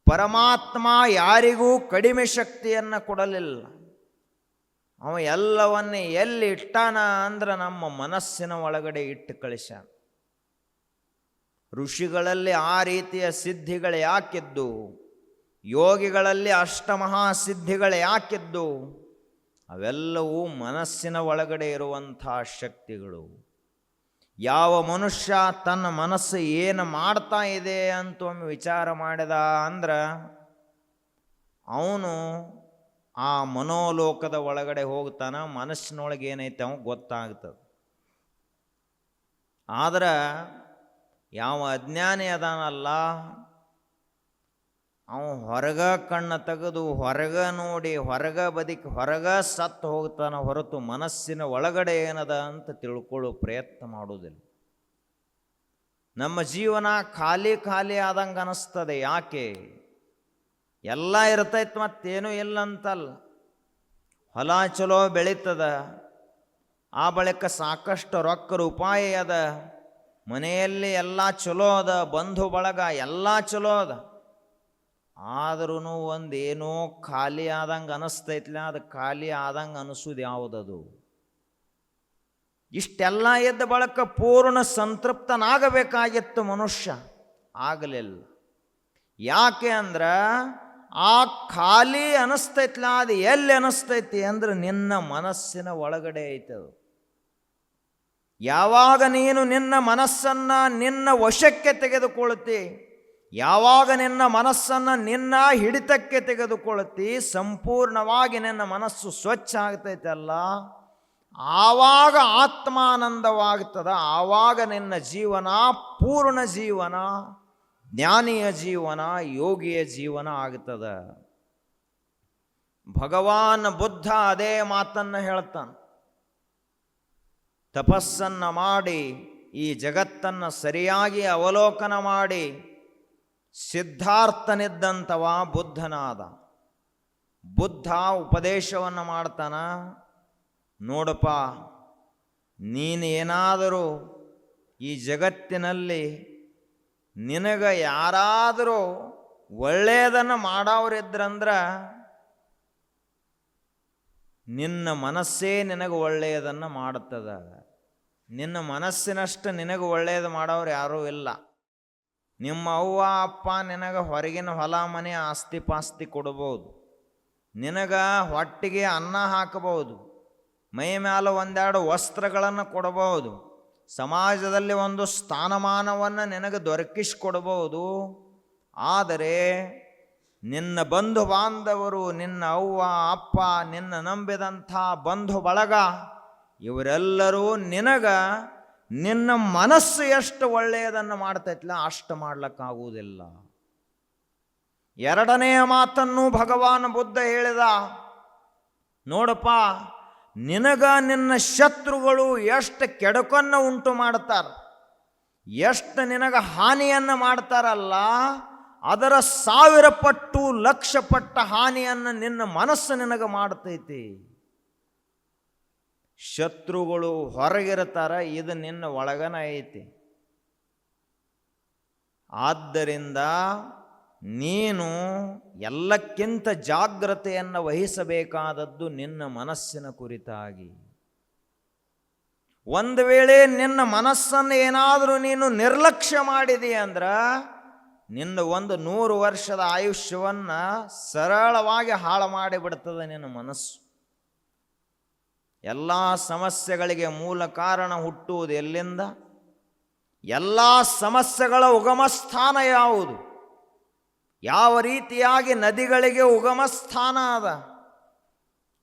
ಪರಮಾತ್ಮ ಯಾರಿಗೂ ಕಡಿಮೆ ಶಕ್ತಿಯನ್ನು ಕೊಡಲಿಲ್ಲ. ಅವ ಎಲ್ಲವನ್ನೇ ಎಲ್ಲಿ ಇಟ್ಟಾನ ಅಂದ್ರೆ ನಮ್ಮ ಮನಸ್ಸಿನ ಒಳಗಡೆ ಇಟ್ಟು ಕಳಿಸ್ಯಾನ. ಋಷಿಗಳಲ್ಲಿ ಆ ರೀತಿಯ ಸಿದ್ಧಿಗಳು ಯಾಕಿದ್ದು? ಯೋಗಿಗಳಲ್ಲಿ ಅಷ್ಟಮಹಾಸಿದ್ಧಿಗಳು ಯಾಕಿದ್ದು? ಅವೆಲ್ಲವೂ ಮನಸ್ಸಿನ ಒಳಗಡೆ ಇರುವಂಥ ಶಕ್ತಿಗಳು. ಯಾವ ಮನುಷ್ಯ ತನ್ನ ಮನಸ್ಸು ಏನು ಮಾಡ್ತಾ ಇದೆ ಅಂತ ಒಮ್ಮೆ ವಿಚಾರ ಮಾಡಿದ ಅಂದ್ರೆ ಅವನು ಆ ಮನೋಲೋಕದ ಒಳಗಡೆ ಹೋಗ್ತಾನ. ಮನಸ್ಸಿನೊಳಗೆ ಏನೈತೆ ಅವ ಗೊತ್ತಾಗ್ತದೆ. ಆದ್ರೆ ಯಾವ ಅಜ್ಞಾನಿ ಅದಾನಲ್ಲ, ಅವ ಹೊರಗ ಕಣ್ಣು ತೆಗೆದು ಹೊರಗ ನೋಡಿ ಹೊರಗ ಬದುಕಿ ಹೊರಗ ಸತ್ತು ಹೋಗ್ತಾನ ಹೊರತು ಮನಸ್ಸಿನ ಒಳಗಡೆ ಏನದ ಅಂತ ತಿಳ್ಕೊಳ್ಳೋ ಪ್ರಯತ್ನ ಮಾಡೋದಿಲ್ಲ. ನಮ್ಮ ಜೀವನ ಖಾಲಿ ಆದಂಗೆ ಅನಿಸ್ತದೆ. ಯಾಕೆ? ಎಲ್ಲ ಇರ್ತೈತೆ, ಮತ್ತೇನೂ ಇಲ್ಲ ಅಂತಲ್ಲ. ಹೊಲ ಚಲೋ ಬೆಳೀತದ, ಆ ಬಳಿಕ ಸಾಕಷ್ಟು ರೊಕ್ಕ ರೂಪಾಯಿ ಅದ, ಮನೆಯಲ್ಲಿ ಎಲ್ಲ ಚಲೋ ಅದ, ಬಂಧು ಬಳಗ ಎಲ್ಲ ಚಲೋ ಅದ. ಆದ್ರೂ ಒಂದೇನೋ ಖಾಲಿ ಆದಂಗೆ ಅನಿಸ್ತೈತ್ಲ. ಅದು ಖಾಲಿ ಆದಂಗೆ ಅನಿಸೋದು ಯಾವುದದು? ಇಷ್ಟೆಲ್ಲ ಎದ್ದ ಬಳಕ ಪೂರ್ಣ ಸಂತೃಪ್ತನಾಗಬೇಕಾಗಿತ್ತು ಮನುಷ್ಯ, ಆಗಲಿಲ್ಲ. ಯಾಕೆ ಅಂದ್ರೆ ಆ ಖಾಲಿ ಅನಿಸ್ತೈತ್ಲ, ಅದು ಎಲ್ಲಿ ಅನಿಸ್ತೈತಿ ಅಂದ್ರೆ ನಿನ್ನ ಮನಸ್ಸಿನ ಒಳಗಡೆ ಐತದು. ಯಾವಾಗ ನೀನು ನಿನ್ನ ಮನಸ್ಸನ್ನು ನಿನ್ನ ವಶಕ್ಕೆ ತೆಗೆದುಕೊಳ್ತಿ, ಯಾವಾಗ ನಿನ್ನ ಮನಸ್ಸನ್ನು ನಿನ್ನ ಹಿಡಿತಕ್ಕೆ ತೆಗೆದುಕೊಳ್ತಿ, ಸಂಪೂರ್ಣವಾಗಿ ನಿನ್ನ ಮನಸ್ಸು ಸ್ವಚ್ಛ ಆಗ್ತೈತಲ್ಲ, ಆವಾಗ ಆತ್ಮಾನಂದವಾಗ್ತದ. ಆವಾಗ ನಿನ್ನ ಜೀವನ ಪೂರ್ಣ ಜೀವನ, ಜ್ಞಾನಿಯ ಜೀವನ, ಯೋಗಿಯ ಜೀವನ ಆಗ್ತದ. ಭಗವಾನ್ ಬುದ್ಧ ಅದೇ ಮಾತನ್ನು ಹೇಳ್ತಾನೆ. ತಪಸ್ಸನ್ನು ಮಾಡಿ ಈ ಜಗತ್ತನ್ನು ಸರಿಯಾಗಿ ಅವಲೋಕನ ಮಾಡಿ ಸಿದ್ಧಾರ್ಥನಿದ್ದಂಥವ ಬುದ್ಧನಾದ. ಬುದ್ಧ ಉಪದೇಶವನ್ನು ಮಾಡ್ತಾನ, ನೋಡಪ್ಪ, ನೀನೇನಾದರೂ ಈ ಜಗತ್ತಿನಲ್ಲಿ ನಿನಗೆ ಯಾರಾದರೂ ಒಳ್ಳೆಯದನ್ನು ಮಾಡೋರಿದ್ರಂದ್ರೆ ನಿನ್ನ ಮನಸ್ಸೇ ನಿನಗೆ ಒಳ್ಳೆಯದನ್ನು ಮಾಡುತ್ತದ. ನಿನ್ನ ಮನಸ್ಸಿನಷ್ಟು ನಿನಗೆ ಒಳ್ಳೆಯದು ಮಾಡೋರು ಯಾರೂ ಇಲ್ಲ. ನಿಮ್ಮ ಅವ್ವ ಅಪ್ಪ ನಿನಗೆ ಹೊರಗಿನ ಹೊಲ ಮನೆ ಆಸ್ತಿ ಪಾಸ್ತಿ ಕೊಡ್ಬೋದು, ನಿನಗೆ ಹೊಟ್ಟಿಗೆ ಅನ್ನ ಹಾಕಬಹುದು, ಮೈ ಮೇಲೆ ಒಂದೆರಡು ವಸ್ತ್ರಗಳನ್ನು ಕೊಡಬಹುದು, ಸಮಾಜದಲ್ಲಿ ಒಂದು ಸ್ಥಾನಮಾನವನ್ನು ನಿನಗೆ ದೊರಕಿಸಿಕೊಡ್ಬೋದು. ಆದರೆ ನಿನ್ನ ಬಂಧು ಬಾಂಧವರು, ನಿನ್ನ ಅವ್ವ ಅಪ್ಪ, ನಿನ್ನ ನಂಬಿದಂಥ ಬಂಧು ಬಳಗ, ಇವರೆಲ್ಲರೂ ನಿನ್ನ ಮನಸ್ಸು ಎಷ್ಟು ಒಳ್ಳೆಯದನ್ನು ಮಾಡ್ತೈತಿಲ್ಲ ಅಷ್ಟು ಮಾಡ್ಲಿಕ್ಕಾಗುವುದಿಲ್ಲ. ಎರಡನೆಯ ಮಾತನ್ನು ಭಗವಾನ್ ಬುದ್ಧ ಹೇಳಿದ, ನೋಡಪ್ಪ, ನಿನ್ನ ಶತ್ರುಗಳು ಎಷ್ಟು ಕೆಡುಕನ್ನು ಉಂಟು ಮಾಡ್ತಾರೆ, ಎಷ್ಟು ನಿನಗೆ ಹಾನಿಯನ್ನು ಮಾಡ್ತಾರಲ್ಲ, ಅದರ 1000 ಪಟ್ಟು 1,00,000 ಪಟ್ಟ ಹಾನಿಯನ್ನು ನಿನ್ನ ಮನಸ್ಸು ನಿನಗೆ ಮಾಡ್ತೈತಿ. ಶತ್ರುಗಳು ಹೊರಗಿರ್ತಾರೆ, ಇದು ನಿನ್ನ ಒಳಗನ ಐತಿ. ಆದ್ದರಿಂದ ನೀನು ಎಲ್ಲಕ್ಕಿಂತ ಜಾಗ್ರತೆಯನ್ನು ವಹಿಸಬೇಕಾದದ್ದು ನಿನ್ನ ಮನಸ್ಸಿನ ಕುರಿತಾಗಿ. ಒಂದು ವೇಳೆ ನಿನ್ನ ಮನಸ್ಸನ್ನು ಏನಾದರೂ ನೀನು ನಿರ್ಲಕ್ಷ್ಯ ಮಾಡಿದೀಯ ಅಂದ್ರೆ ನಿನ್ನ 100 ವರ್ಷದ ಆಯುಷ್ಯವನ್ನು ಸರಳವಾಗಿ ಹಾಳು ಮಾಡಿಬಿಡ್ತದೆ ನಿನ್ನ ಮನಸ್ಸು. ಎಲ್ಲ ಸಮಸ್ಯೆಗಳಿಗೆ ಮೂಲ ಕಾರಣ ಹುಟ್ಟುವುದು ಎಲ್ಲಿಂದ? ಎಲ್ಲ ಸಮಸ್ಯೆಗಳ ಉಗಮ ಸ್ಥಾನ ಯಾವುದು? ಯಾವ ರೀತಿಯಾಗಿ ನದಿಗಳಿಗೆ ಉಗಮ ಸ್ಥಾನ ಅದ?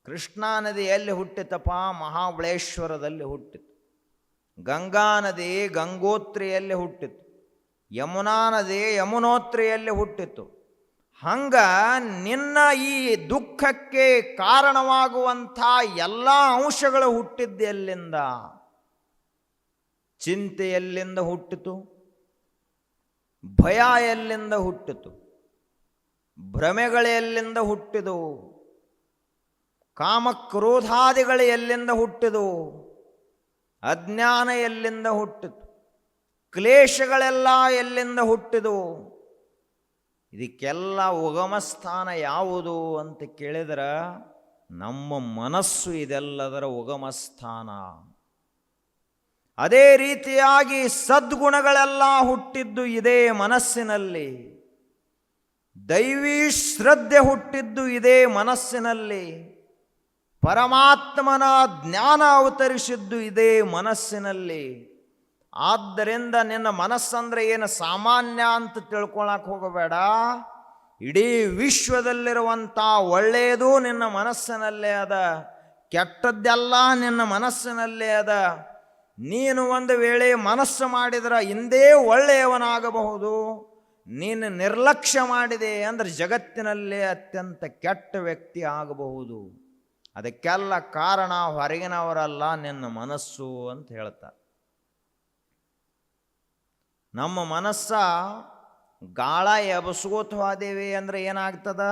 ಕೃಷ್ಣಾ ನದಿ ಎಲ್ಲಿ ಹುಟ್ಟಿತಪ್ಪ? ಮಹಾಬಳೇಶ್ವರದಲ್ಲಿ ಹುಟ್ಟಿತು. ಗಂಗಾ ನದಿ ಗಂಗೋತ್ರಿಯಲ್ಲಿ ಹುಟ್ಟಿತು. ಯಮುನಾ ನದಿ ಯಮುನೋತ್ರಿಯಲ್ಲಿ ಹುಟ್ಟಿತು. ಹಂಗ ನಿನ್ನ ಈ ದುಃಖಕ್ಕೆ ಕಾರಣವಾಗುವಂಥ ಎಲ್ಲ ಅಂಶಗಳು ಹುಟ್ಟಿದ್ದು ಎಲ್ಲಿಂದ? ಚಿಂತೆ ಎಲ್ಲಿಂದ ಹುಟ್ಟಿತು? ಭಯ ಎಲ್ಲಿಂದ ಹುಟ್ಟಿತು? ಭ್ರಮೆಗಳು ಎಲ್ಲಿಂದ ಹುಟ್ಟಿದವು? ಕಾಮಕ್ರೋಧಾದಿಗಳು ಎಲ್ಲಿಂದ ಹುಟ್ಟಿದವು? ಅಜ್ಞಾನ ಎಲ್ಲಿಂದ ಹುಟ್ಟಿತು? ಕ್ಲೇಶಗಳೆಲ್ಲ ಎಲ್ಲಿಂದ ಹುಟ್ಟಿದವು? ಇದಕ್ಕೆಲ್ಲ ಉಗಮ ಸ್ಥಾನ ಯಾವುದು ಅಂತ ಕೇಳಿದ್ರೆ ನಮ್ಮ ಮನಸ್ಸು ಇದೆಲ್ಲದರ ಉಗಮ ಸ್ಥಾನ. ಅದೇ ರೀತಿಯಾಗಿ ಸದ್ಗುಣಗಳೆಲ್ಲ ಹುಟ್ಟಿದ್ದು ಇದೇ ಮನಸ್ಸಿನಲ್ಲಿ. ದೈವೀ ಶ್ರದ್ಧೆ ಹುಟ್ಟಿದ್ದು ಇದೇ ಮನಸ್ಸಿನಲ್ಲಿ. ಪರಮಾತ್ಮನ ಜ್ಞಾನ ಅವತರಿಸಿದ್ದು ಇದೇ ಮನಸ್ಸಿನಲ್ಲಿ. ಆದ್ದರಿಂದ ನಿನ್ನ ಮನಸ್ಸಂದ್ರೆ ಏನು ಸಾಮಾನ್ಯ ಅಂತ ತಿಳ್ಕೊಳಕ್ಕೆ ಹೋಗಬೇಡ. ಇಡೀ ವಿಶ್ವದಲ್ಲಿರುವಂಥ ಒಳ್ಳೆಯದು ನಿನ್ನ ಮನಸ್ಸಿನಲ್ಲೇ ಅದ, ಕೆಟ್ಟದ್ದೆಲ್ಲ ನಿನ್ನ ಮನಸ್ಸಿನಲ್ಲೇ ಅದ. ನೀನು ಒಂದು ವೇಳೆ ಮನಸ್ಸು ಮಾಡಿದ್ರೆ ಹಿಂದೇ ಒಳ್ಳೆಯವನಾಗಬಹುದು. ನೀನು ನಿರ್ಲಕ್ಷ್ಯ ಮಾಡಿದೆ ಅಂದರೆ ಜಗತ್ತಿನಲ್ಲೇ ಅತ್ಯಂತ ಕೆಟ್ಟ ವ್ಯಕ್ತಿ ಆಗಬಹುದು. ಅದಕ್ಕೆಲ್ಲ ಕಾರಣ ಹೊರಗಿನವರಲ್ಲ, ನಿನ್ನ ಮನಸ್ಸು ಅಂತ ಹೇಳ್ತಾರೆ. ನಮ್ಮ ಮನಸ್ಸ ಗಾಳ ಎಬಸ್ಕೋತ ಹೋದೇವಿ ಅಂದರೆ ಏನಾಗ್ತದ?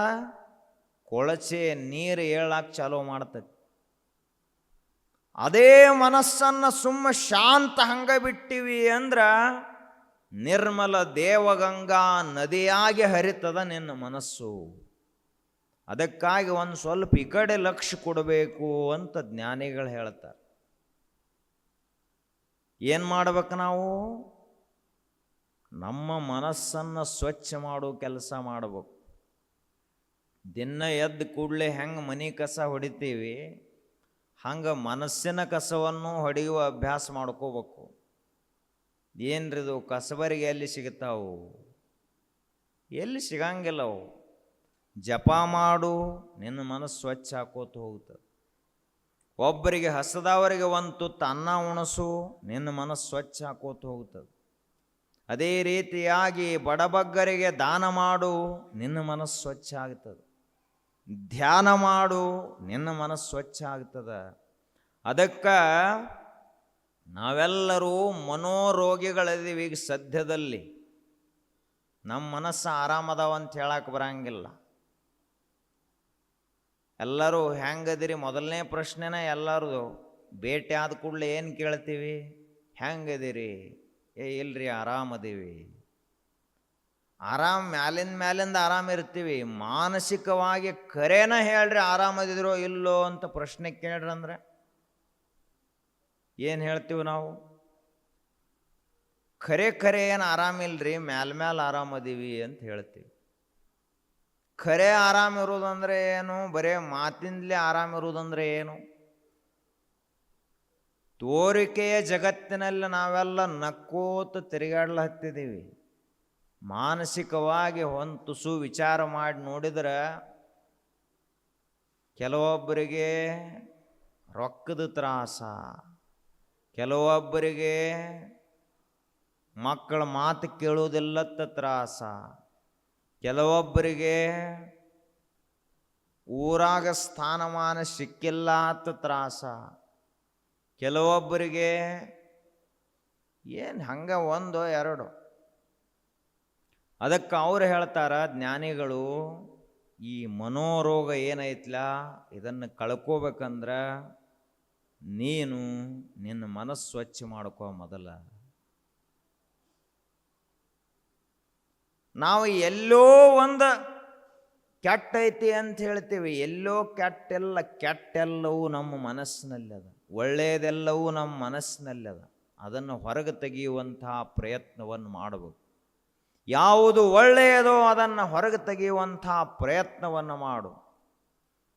ಕೊಳಚೆ ನೀರು ಏಳಕ್ಕೆ ಚಾಲೂ ಮಾಡ್ತದೆ. ಅದೇ ಮನಸ್ಸನ್ನು ಸುಮ್ಮ ಶಾಂತ ಹಂಗ ಬಿಟ್ಟಿವಿ ಅಂದ್ರೆ ನಿರ್ಮಲ ದೇವಗಂಗಾ ನದಿಯಾಗಿ ಹರಿತದ ನಿನ್ನ ಮನಸ್ಸು. ಅದಕ್ಕಾಗಿ ಒಂದು ಸ್ವಲ್ಪ ಈ ಕಡೆ ಲಕ್ಷ್ಯ ಕೊಡಬೇಕು ಅಂತ ಜ್ಞಾನಿಗಳು ಹೇಳ್ತಾರೆ. ಏನು ಮಾಡ್ಬೇಕು ನಾವು? ನಮ್ಮ ಮನಸ್ಸನ್ನು ಸ್ವಚ್ಛ ಮಾಡೋ ಕೆಲಸ ಮಾಡಬೇಕು. ದಿನ ಎದ್ದು ಕೂಡಲೇ ಹೆಂಗೆ ಮನೆ ಕಸ ಹೊಡಿತೀವಿ ಹಂಗೆ ಮನಸ್ಸಿನ ಕಸವನ್ನು ಹೊಡೆಯುವ ಅಭ್ಯಾಸ ಮಾಡ್ಕೋಬೇಕು. ಏನ್ರಿದು ಕಸಬರಿಗೆ ಎಲ್ಲಿ ಸಿಗುತ್ತಾವು? ಎಲ್ಲಿ ಸಿಗಂಗಿಲ್ಲವು. ಜಪ ಮಾಡು, ನಿನ್ನ ಮನಸ್ಸು ಸ್ವಚ್ಛ ಹಾಕೋತ ಹೋಗ್ತದೆ. ಒಬ್ಬರಿಗೆ ಹಸದವರಿಗೆ ಒಂದು ತುತ್ತು ಅನ್ನ ಉಣಸು, ನಿನ್ನ ಮನಸ್ಸು ಸ್ವಚ್ಛ ಹಾಕೋತ ಹೋಗ್ತದೆ. ಅದೇ ರೀತಿಯಾಗಿ ಬಡಬಗ್ಗರಿಗೆ ದಾನ ಮಾಡು, ನಿನ್ನ ಮನಸ್ಸು ಸ್ವಚ್ಛ ಆಗ್ತದೆ. ಧ್ಯಾನ ಮಾಡು, ನಿನ್ನ ಮನಸ್ಸು ಸ್ವಚ್ಛ ಆಗ್ತದೆ. ಅದಕ್ಕೆ ನಾವೆಲ್ಲರೂ ಮನೋರೋಗಿಗಳಿದ್ದೀವಿ. ಈಗ ಸದ್ಯದಲ್ಲಿ ನಮ್ಮ ಮನಸ್ಸು ಆರಾಮದಾವ ಅಂತ ಹೇಳಕ್ಕೆ ಬರಂಗಿಲ್ಲ. ಎಲ್ಲರೂ ಹೆಂಗದಿರಿ ಮೊದಲನೇ ಪ್ರಶ್ನೆನ ಎಲ್ಲರದು. ಭೇಟಿ ಆದ ಕೂಡಲೇ ಏನು ಕೇಳ್ತೀವಿ? ಹೆಂಗದಿರಿ? ಇಲ್ರಿ ಆರಾಮದೀವಿ. ಮ್ಯಾಲಿಂದ ಆರಾಮಿರ್ತೀವಿ. ಮಾನಸಿಕವಾಗಿ ಖರೇನ ಹೇಳ್ರಿ ಆರಾಮದಿದ್ರೋ ಇಲ್ಲೋ ಅಂತ ಪ್ರಶ್ನೆ ಕೇಳ್ರಿ ಅಂದ್ರೆ ಏನು ಹೇಳ್ತೀವಿ ನಾವು? ಖರೆ ಏನು ಆರಾಮಿಲ್ರಿ, ಮ್ಯಾಲ ಆರಾಮದೀವಿ ಅಂತ ಹೇಳ್ತೀವಿ. ಖರೆ ಆರಾಮಿರೋದಂದ್ರೆ ಏನು? ಬರೇ ಮಾತಿಂದಲೇ ಆರಾಮಿರೋದಂದ್ರೆ ಏನು? ತೋರಿಕೆಯ ಜಗತ್ತಿನಲ್ಲಿ ನಾವೆಲ್ಲ ನಕ್ಕೋತ ತಿರುಗಾಡ್ಲ ಹತ್ತಿದ್ದೀವಿ. ಮಾನಸಿಕವಾಗಿ ಒಂದು ತುಸು ವಿಚಾರ ಮಾಡಿ ನೋಡಿದ್ರೆ ಕೆಲವೊಬ್ಬರಿಗೆ ರೊಕ್ಕದ ತ್ರಾಸ, ಕೆಲವೊಬ್ಬರಿಗೆ ಮಕ್ಕಳ ಮಾತು ಕೇಳುವುದಿಲ್ಲತ್ತ ತ್ರಾಸ, ಕೆಲವೊಬ್ಬರಿಗೆ ಊರಾಗ ಸ್ಥಾನಮಾನ ಸಿಕ್ಕಿಲ್ಲ ಅಂತ ತ್ರಾಸ, ಕೆಲವೊಬ್ಬರಿಗೆ ಏನು ಹಂಗ ಒಂದೋ ಎರಡು. ಅದಕ್ಕೆ ಅವ್ರು ಹೇಳ್ತಾರ ಜ್ಞಾನಿಗಳು, ಈ ಮನೋರೋಗ ಏನೈತ್ಲ ಇದನ್ನು ಕಳ್ಕೋಬೇಕಂದ್ರೆ ನೀನು ನಿನ್ನ ಮನಸ್ಸು ಸ್ವಚ್ಛ ಮಾಡ್ಕೋ ಮೊದಲ. ನಾವು ಎಲ್ಲೋ ಒಂದು ಕೆಟ್ಟ ಐತಿ ಅಂತ ಹೇಳ್ತೀವಿ. ಎಲ್ಲೋ ಕೆಟ್ಟೆಲ್ಲ, ಕೆಟ್ಟೆಲ್ಲವೂ ನಮ್ಮ ಮನಸ್ಸಿನಲ್ಲಿ ಅದ, ಒಳ್ಳೆಯದೆಲ್ಲವೂ ನಮ್ಮ ಮನಸ್ಸಿನಲ್ಲಿ ಅದ. ಅದನ್ನು ಹೊರಗೆ ತೆಗೆಯುವಂತಹ ಪ್ರಯತ್ನವನ್ನು ಮಾಡಬೇಕು. ಯಾವುದು ಒಳ್ಳೆಯದೋ ಅದನ್ನು ಹೊರಗೆ ತೆಗೆಯುವಂತಹ ಪ್ರಯತ್ನವನ್ನು ಮಾಡು.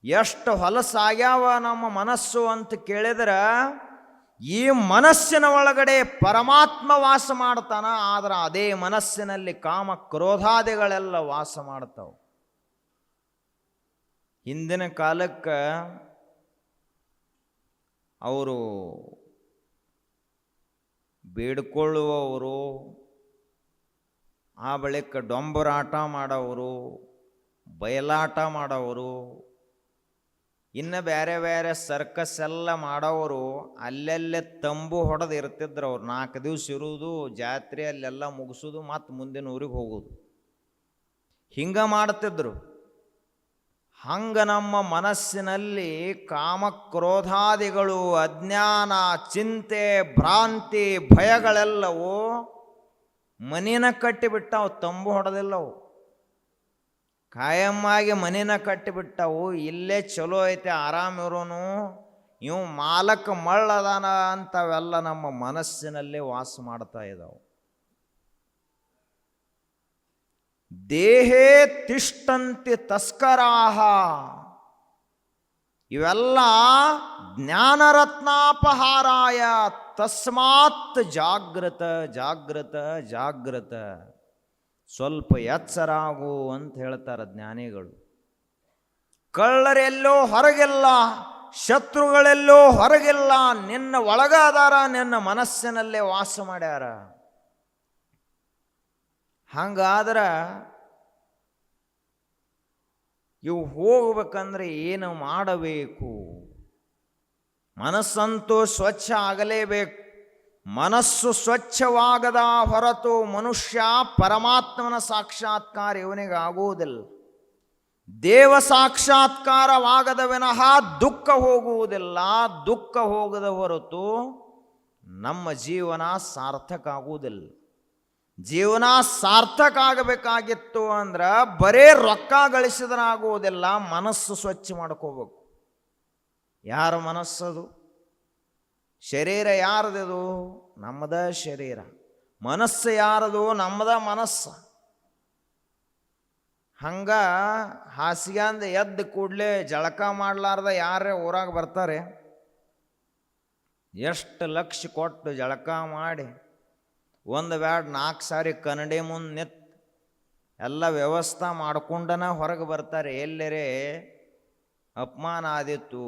ಎಷ್ಟು ಹೊಲಸಾಗ್ಯಾವ ನಮ್ಮ ಮನಸ್ಸು ಅಂತ ಕೇಳಿದ್ರೆ, ಈ ಮನಸ್ಸಿನ ಒಳಗಡೆ ಪರಮಾತ್ಮ ವಾಸ ಮಾಡ್ತಾನ. ಆದ್ರೆ ಅದೇ ಮನಸ್ಸಿನಲ್ಲಿ ಕಾಮ ಕ್ರೋಧಾದಿಗಳೆಲ್ಲ ವಾಸ ಮಾಡ್ತಾವೆ. ಹಿಂದಿನ ಕಾಲಕ್ಕೆ ಅವರು ಬೇಡ್ಕೊಳ್ಳುವವರು, ಆ ಬಳಿಕ ಡೊಂಬರಾಟ ಮಾಡೋವರು, ಬಯಲಾಟ ಮಾಡೋವರು, ಇನ್ನು ಬೇರೆ ಬೇರೆ ಸರ್ಕಸ್ ಎಲ್ಲ ಮಾಡೋರು ಅಲ್ಲೆಲ್ಲೇ ತಂಬು ಹೊಡೆದು ಇರ್ತಿದ್ರು. ಅವ್ರು 4 ದಿವಸ ಇರುವುದು, ಜಾತ್ರೆ ಅಲ್ಲೆಲ್ಲ ಮುಗಿಸೋದು, ಮತ್ತು ಮುಂದಿನ ಊರಿಗೆ ಹೋಗೋದು, ಹಿಂಗೆ ಮಾಡ್ತಿದ್ರು. ಹಂಗೆ ನಮ್ಮ ಮನಸ್ಸಿನಲ್ಲಿ ಕಾಮಕ್ರೋಧಾದಿಗಳು, ಅಜ್ಞಾನ, ಚಿಂತೆ, ಭ್ರಾಂತಿ, ಭಯಗಳೆಲ್ಲವೂ ಮನಿನ ಕಟ್ಟಿಬಿಟ್ಟವು. ತಂಬು ಹೊಡೆದಿಲ್ಲವು, ಕಾಯಮ್ಮಾಗಿ ಮನಿನ ಕಟ್ಟಿಬಿಟ್ಟವು. ಇಲ್ಲೇ ಚಲೋ ಐತೆ, ಆರಾಮಿರೋನು, ಇವು ಮಾಲಕ ಮಳ್ಳದಾನ ಅಂತವೆಲ್ಲ ನಮ್ಮ ಮನಸ್ಸಿನಲ್ಲೇ ವಾಸ ಮಾಡ್ತಾ ಇದ್ದಾವೆ. ದೇಹೇ ತಿಷ್ಟಂತಿ ತಸ್ಕರಾಹ, ಇವೆಲ್ಲ ಜ್ಞಾನರತ್ನಾಪಹಾರಾಯ, ತಸ್ಮಾತ್ ಜಾಗೃತ ಜಾಗೃತ ಜಾಗೃತ. ಸ್ವಲ್ಪ ಎಚ್ಚರಾಗು ಅಂತ ಹೇಳ್ತಾರೆ ಜ್ಞಾನಿಗಳು. ಕಳ್ಳರೆಲ್ಲೋ ಹೊರಗಿಲ್ಲ, ಶತ್ರುಗಳೆಲ್ಲೋ ಹೊರಗಿಲ್ಲ, ನಿನ್ನ ಒಳಗಾದಾರ, ನಿನ್ನ ಮನಸ್ಸಿನಲ್ಲೇ ವಾಸ ಮಾಡ್ಯಾರ. ಹಂಗಾದ್ರೆ ಇವು ಹೋಗ್ಬೇಕಂದ್ರೆ ಏನು ಮಾಡಬೇಕು? ಮನಸ್ಸಂತೂ ಸ್ವಚ್ಛ ಆಗಲೇಬೇಕು. ಮನಸ್ಸು ಸ್ವಚ್ಛವಾಗದ ಹೊರತು ಮನುಷ್ಯ ಪರಮಾತ್ಮನ ಸಾಕ್ಷಾತ್ಕಾರ ಇವನಿಗೆ ಆಗುವುದಿಲ್ಲ. ದೇವ ಸಾಕ್ಷಾತ್ಕಾರವಾಗದ ವಿನಃ ದುಃಖ ಹೋಗುವುದಿಲ್ಲ. ದುಃಖ ಹೋಗದ ಹೊರತು ನಮ್ಮ ಜೀವನ ಸಾರ್ಥಕ ಆಗುವುದಿಲ್ಲ. ಜೀವನ ಸಾರ್ಥಕ ಆಗಬೇಕಾಗಿತ್ತು ಅಂದ್ರೆ ಬರೇ ರೊಕ್ಕ ಗಳಿಸಿದ್ರಾಗುವುದಿಲ್ಲ, ಮನಸ್ಸು ಸ್ವಚ್ಛ ಮಾಡ್ಕೋಬೇಕು. ಯಾರ ಮನಸ್ಸದು? ಶರೀರ ಯಾರದು? ನಮ್ಮದ ಶರೀರ. ಮನಸ್ಸು ಯಾರದು? ನಮ್ಮದ ಮನಸ್ಸು. ಹಂಗ ಹಾಸಿಗೆಂದ ಎದ್ದು ಕೂಡಲೇ ಜಳಕ ಮಾಡಲಾರ್ದ ಯಾರೇ ಊರಾಗ ಬರ್ತಾರೆ? ಎಷ್ಟು ಲಕ್ಷ ಕೊಟ್ಟು ಜಳಕ ಮಾಡಿ ಒಂದು ಬ್ಯಾಡ್ 4 ಸಾರಿ ಕನ್ನಡಿ ಮುಂದೆ ನಿಂತು ಎಲ್ಲ ವ್ಯವಸ್ಥೆ ಮಾಡ್ಕೊಂಡನ ಹೊರಗೆ ಬರ್ತಾರೆ. ಎಲ್ಲರೇ ಅಪಮಾನ ಆದಿತ್ತು,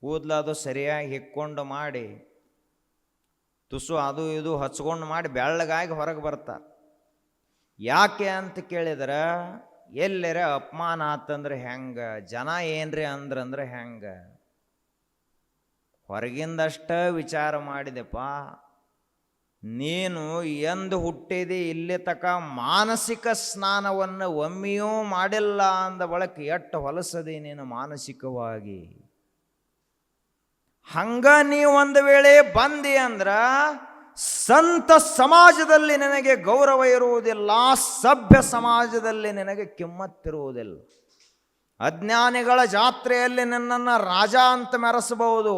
ಕೂದಲದು ಸರಿಯಾಗಿ ಹಿಕ್ಕೊಂಡು ಮಾಡಿ ತುಸು ಅದು ಇದು ಹಚ್ಕೊಂಡು ಮಾಡಿ ಬೆಳ್ಳಗಾಗಿ ಹೊರಗೆ ಬರ್ತಾರೆ. ಯಾಕೆ ಅಂತ ಕೇಳಿದ್ರೆ ಎಲ್ಲರ ಅಪಮಾನ ಆತಂದ್ರೆ ಹೆಂಗೆ, ಜನ ಏನ್ರಿ ಅಂದ್ರಂದ್ರೆ ಹೆಂಗೆ, ಹೊರಗಿಂದಷ್ಟ ವಿಚಾರ ಮಾಡಿದೆಪ್ಪ. ನೀನು ಎಂದು ಹುಟ್ಟಿದಿ ಇಲ್ಲಿ ತಕ ಮಾನಸಿಕ ಸ್ನಾನವನ್ನು ಒಮ್ಮೆಯೂ ಮಾಡಿಲ್ಲ ಅಂದ ಬಳಕ ಎಷ್ಟು ಹೊಲಸದಿ ನೀನು ಮಾನಸಿಕವಾಗಿ. ಹಂಗ ನೀವು ಒಂದು ವೇಳೆ ಬಂದಿ ಅಂದ್ರ ಸಂತ ಸಮಾಜದಲ್ಲಿ ನಿನಗೆ ಗೌರವ ಇರುವುದಿಲ್ಲ, ಸಭ್ಯ ಸಮಾಜದಲ್ಲಿ ನಿನಗೆ ಕಿಮ್ಮತ್ತಿರುವುದಿಲ್ಲ. ಅಜ್ಞಾನಿಗಳ ಜಾತ್ರೆಯಲ್ಲಿ ನಿನ್ನನ್ನು ರಾಜ ಅಂತ ಮೆರೆಸಬಹುದು,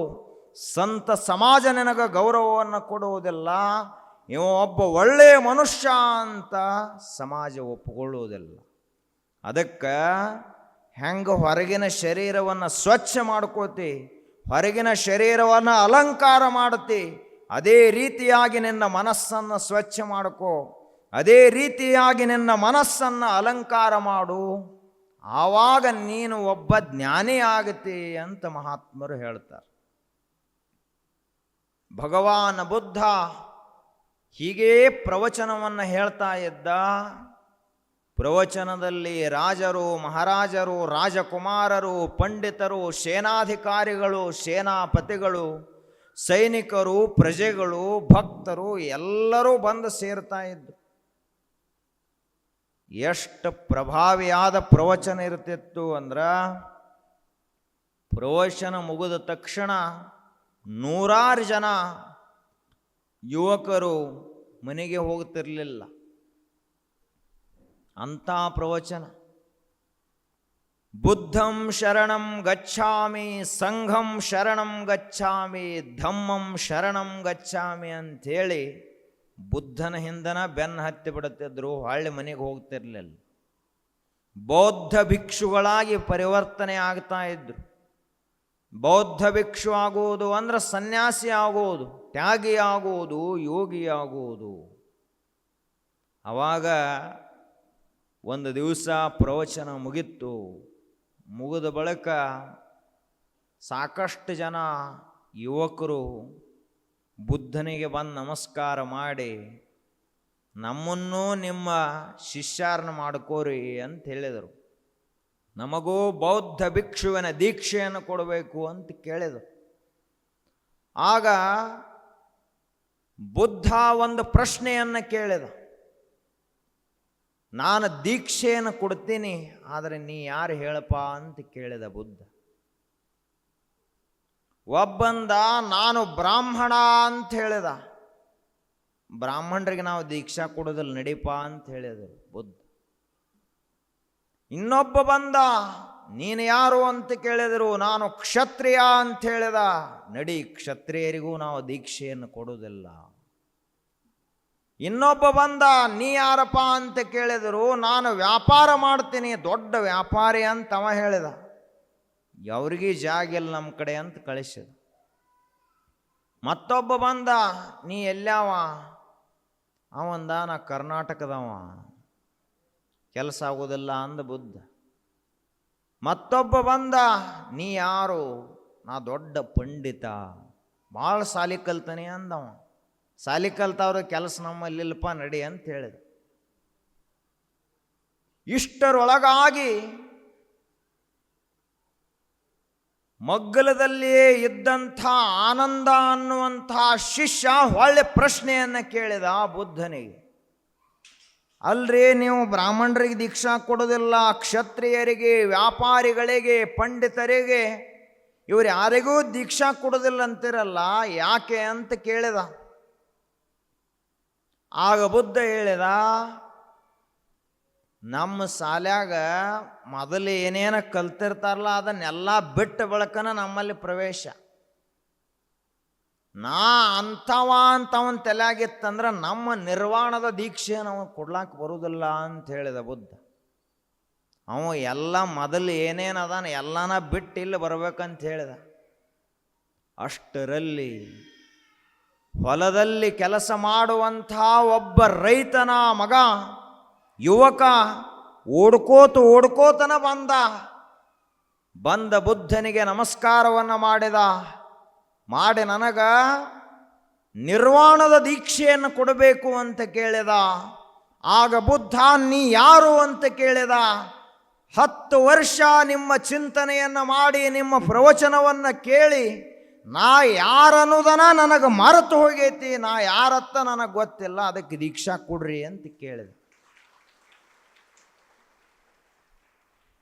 ಸಂತ ಸಮಾಜ ನಿನಗೆ ಗೌರವವನ್ನು ಕೊಡುವುದಿಲ್ಲ. ಇವ ಒಬ್ಬ ಒಳ್ಳೆಯ ಮನುಷ್ಯ ಅಂತ ಸಮಾಜ ಒಪ್ಪಿಕೊಳ್ಳುವುದಿಲ್ಲ. ಅದಕ್ಕೆ ಹೆಂಗೆ ಹೊರಗಿನ ಶರೀರವನ್ನು ಸ್ವಚ್ಛ ಮಾಡ್ಕೋತಿ, ಹೊರಗಿನ ಶರೀರವನ್ನು ಅಲಂಕಾರ ಮಾಡುತ್ತಿ, ಅದೇ ರೀತಿಯಾಗಿ ನಿನ್ನ ಮನಸ್ಸನ್ನು ಸ್ವಚ್ಛ ಮಾಡ್ಕೋ, ಅದೇ ರೀತಿಯಾಗಿ ನಿನ್ನ ಮನಸ್ಸನ್ನು ಅಲಂಕಾರ ಮಾಡು. ಆವಾಗ ನೀನು ಒಬ್ಬ ಜ್ಞಾನಿ ಆಗುತ್ತಿ ಅಂತ ಮಹಾತ್ಮರು ಹೇಳ್ತಾರೆ. ಭಗವಾನ್ ಬುದ್ಧ ಹೀಗೇ ಪ್ರವಚನವನ್ನು ಹೇಳ್ತಾ ಇದ್ದ. ಪ್ರವಚನದಲ್ಲಿ ರಾಜರು, ಮಹಾರಾಜರು, ರಾಜಕುಮಾರರು, ಪಂಡಿತರು, ಸೇನಾಧಿಕಾರಿಗಳು, ಸೇನಾಪತಿಗಳು, ಸೈನಿಕರು, ಪ್ರಜೆಗಳು, ಭಕ್ತರು ಎಲ್ಲರೂ ಬಂದು ಸೇರ್ತಾ ಇದ್ರು. ಎಷ್ಟು ಪ್ರಭಾವಿಯಾದ ಪ್ರವಚನ ಇರ್ತಿತ್ತು ಅಂದ್ರೆ, ಪ್ರವಚನ ಮುಗಿದ ತಕ್ಷಣ ನೂರಾರು ಜನ ಯುವಕರು ಮನೆಗೆ ಹೋಗ್ತಿರ್ಲಿಲ್ಲ. ಅಂಥ ಪ್ರವಚನ. ಬುದ್ಧಂ ಶರಣಂ ಗಚ್ಛಾಮಿ, ಸಂಘಂ ಶರಣಂ ಗಚ್ಛಾಮಿ, ಧಮ್ಮಂ ಶರಣಂ ಗಚ್ಛಾಮಿ ಅಂಥೇಳಿ ಬುದ್ಧನ ಹಿಂದನ ಬೆನ್ನು ಹತ್ತಿ ಬಿಡುತ್ತಿದ್ರು, ಹೊಳ್ಳಿ ಮನೆಗೆ ಹೋಗ್ತಿರ್ಲಿಲ್ಲ. ಬೌದ್ಧ ಭಿಕ್ಷುಗಳಾಗಿ ಪರಿವರ್ತನೆ ಆಗ್ತಾ ಇದ್ರು. ಬೌದ್ಧ ಭಿಕ್ಷು ಆಗುವುದು ಅಂದ್ರೆ ಸನ್ಯಾಸಿ ಆಗುವುದು, ತ್ಯಾಗಿ ಆಗುವುದು, ಯೋಗಿ ಆಗುವುದು. ಆವಾಗ ಒಂದು ದಿವಸ ಪ್ರವಚನ ಮುಗಿತ್ತು. ಮುಗಿದ ಬಳಿಕ ಸಾಕಷ್ಟು ಜನ ಯುವಕರು ಬುದ್ಧನಿಗೆ ಬಂದು ನಮಸ್ಕಾರ ಮಾಡಿ, ನಮ್ಮನ್ನೂ ನಿಮ್ಮ ಶಿಷ್ಯಾರನ್ನ ಮಾಡ್ಕೋರಿ ಅಂತ ಹೇಳಿದರು. ನಮಗೂ ಬೌದ್ಧ ಭಿಕ್ಷುವಿನ ದೀಕ್ಷೆಯನ್ನು ಕೊಡಬೇಕು ಅಂತ ಕೇಳಿದರು. ಆಗ ಬುದ್ಧ ಒಂದು ಪ್ರಶ್ನೆಯನ್ನು ಕೇಳಿದ. ನಾನು ದೀಕ್ಷೆಯನ್ನು ಕೊಡ್ತೀನಿ, ಆದರೆ ನೀ ಯಾರು ಹೇಳಪ್ಪ ಅಂತ ಕೇಳಿದ ಬುದ್ಧ. ಒಬ್ಬಂದ ನಾನು ಬ್ರಾಹ್ಮಣ ಅಂತ ಹೇಳಿದ. ಬ್ರಾಹ್ಮಣರಿಗೆ ನಾವು ದೀಕ್ಷಾ ಕೊಡೋದಿಲ್ಲ ನಡೀಪ ಅಂತ ಹೇಳಿದರು ಬುದ್ಧ. ಇನ್ನೊಬ್ಬ ಬಂದ, ನೀನು ಯಾರು ಅಂತ ಕೇಳಿದರು. ನಾನು ಕ್ಷತ್ರಿಯ ಅಂತ ಹೇಳಿದ. ನಡಿ, ಕ್ಷತ್ರಿಯರಿಗೂ ನಾವು ದೀಕ್ಷೆಯನ್ನು ಕೊಡೋದಿಲ್ಲ. ಇನ್ನೊಬ್ಬ ಬಂದ, ನೀ ಯಾರಪ್ಪ ಅಂತ ಕೇಳಿದರು. ನಾನು ವ್ಯಾಪಾರ ಮಾಡ್ತೀನಿ, ದೊಡ್ಡ ವ್ಯಾಪಾರಿ ಅಂತ ಅವ ಹೇಳಿದ. ಅವ್ರಿಗೆ ಜಾಗ ಇಲ್ಲ ನಮ್ಮ ಕಡೆ ಅಂತ ಕಳಿಸಿದ. ಮತ್ತೊಬ್ಬ ಬಂದ, ನೀ ಎಲ್ಲಾವ? ಅವಂದ, ನಾ ಕರ್ನಾಟಕದವ, ಕೆಲಸ ಆಗೋದಿಲ್ಲ ಅಂದ ಬುದ್ಧ. ಮತ್ತೊಬ್ಬ ಬಂದ, ನೀ ಯಾರು? ನಾ ದೊಡ್ಡ ಪಂಡಿತ, ಭಾಳ ಸಾಲಿ ಕಲ್ತಾನೆ ಅಂದವ. ಸಾಲಿ ಕಲ್ತವ್ರ ಕೆಲಸ ನಮ್ಮಲ್ಲಿಲ್ಲಪ್ಪ, ನಡಿ ಅಂತ ಹೇಳಿದ. ಇಷ್ಟರೊಳಗಾಗಿ ಮಗ್ಗಲದಲ್ಲಿಯೇ ಇದ್ದಂಥ ಆನಂದ ಅನ್ನುವಂಥ ಶಿಷ್ಯ ಒಳ್ಳೆ ಪ್ರಶ್ನೆಯನ್ನು ಕೇಳಿದ ಬುದ್ಧನಿಗೆ. ಅಲ್ರಿ, ನೀವು ಬ್ರಾಹ್ಮಣರಿಗೆ ದೀಕ್ಷಾ ಕೊಡೋದಿಲ್ಲ, ಕ್ಷತ್ರಿಯರಿಗೆ, ವ್ಯಾಪಾರಿಗಳಿಗೆ, ಪಂಡಿತರಿಗೆ, ಇವರು ಯಾರಿಗೂ ದೀಕ್ಷಾ ಕೊಡೋದಿಲ್ಲ ಅಂತಿರಲ್ಲ, ಯಾಕೆ ಅಂತ ಕೇಳಿದ. ಆಗ ಬುದ್ಧ ಹೇಳಿದ, ನಮ್ಮ ಶಾಲ್ಯಾಗ ಮೊದಲು ಏನೇನು ಕಲ್ತಿರ್ತಾರಲ್ಲ ಅದನ್ನೆಲ್ಲ ಬಿಟ್ಟ ಬಳಕನ ನಮ್ಮಲ್ಲಿ ಪ್ರವೇಶ. ನಾ ಅಂಥವ ಅಂತವನ್ ತಲೆಯಾಗಿತ್ತಂದ್ರೆ ನಮ್ಮ ನಿರ್ವಾಣದ ದೀಕ್ಷೆ ನಾವು ಕೊಡ್ಲಾಕ ಬರುವುದಿಲ್ಲ ಅಂತ ಹೇಳಿದ ಬುದ್ಧ. ಅವ ಎಲ್ಲ ಮೊದಲು ಏನೇನದಾನ ಎಲ್ಲನ ಬಿಟ್ಟು ಇಲ್ಲಿ ಬರ್ಬೇಕಂತ ಹೇಳಿದ. ಅಷ್ಟರಲ್ಲಿ ಹೊಲದಲ್ಲಿ ಕೆಲಸ ಮಾಡುವಂಥ ಒಬ್ಬ ರೈತನ ಮಗ, ಯುವಕ ಓಡ್ಕೋತನ ಬಂದ. ಬಂದ ಬುದ್ಧನಿಗೆ ನಮಸ್ಕಾರವನ್ನು ಮಾಡಿ ನನಗ ನಿರ್ವಾಣದ ದೀಕ್ಷೆಯನ್ನು ಕೊಡಬೇಕು ಅಂತ ಕೇಳಿದ. ಆಗ ಬುದ್ಧ ನೀ ಯಾರು ಅಂತ ಕೇಳಿದ. 10 ವರ್ಷ ನಿಮ್ಮ ಚಿಂತನೆಯನ್ನು ಮಾಡಿ ನಿಮ್ಮ ಪ್ರವಚನವನ್ನು ಕೇಳಿ ನಾ ಯಾರನ್ನುವುದನ್ನ ನನಗೆ ಮರೆತು ಹೋಗೈತಿ, ನಾ ಯಾರತ್ತ ನನಗೆ ಗೊತ್ತಿಲ್ಲ, ಅದಕ್ಕೆ ದೀಕ್ಷಾ ಕೊಡ್ರಿ ಅಂತ ಕೇಳಿದ.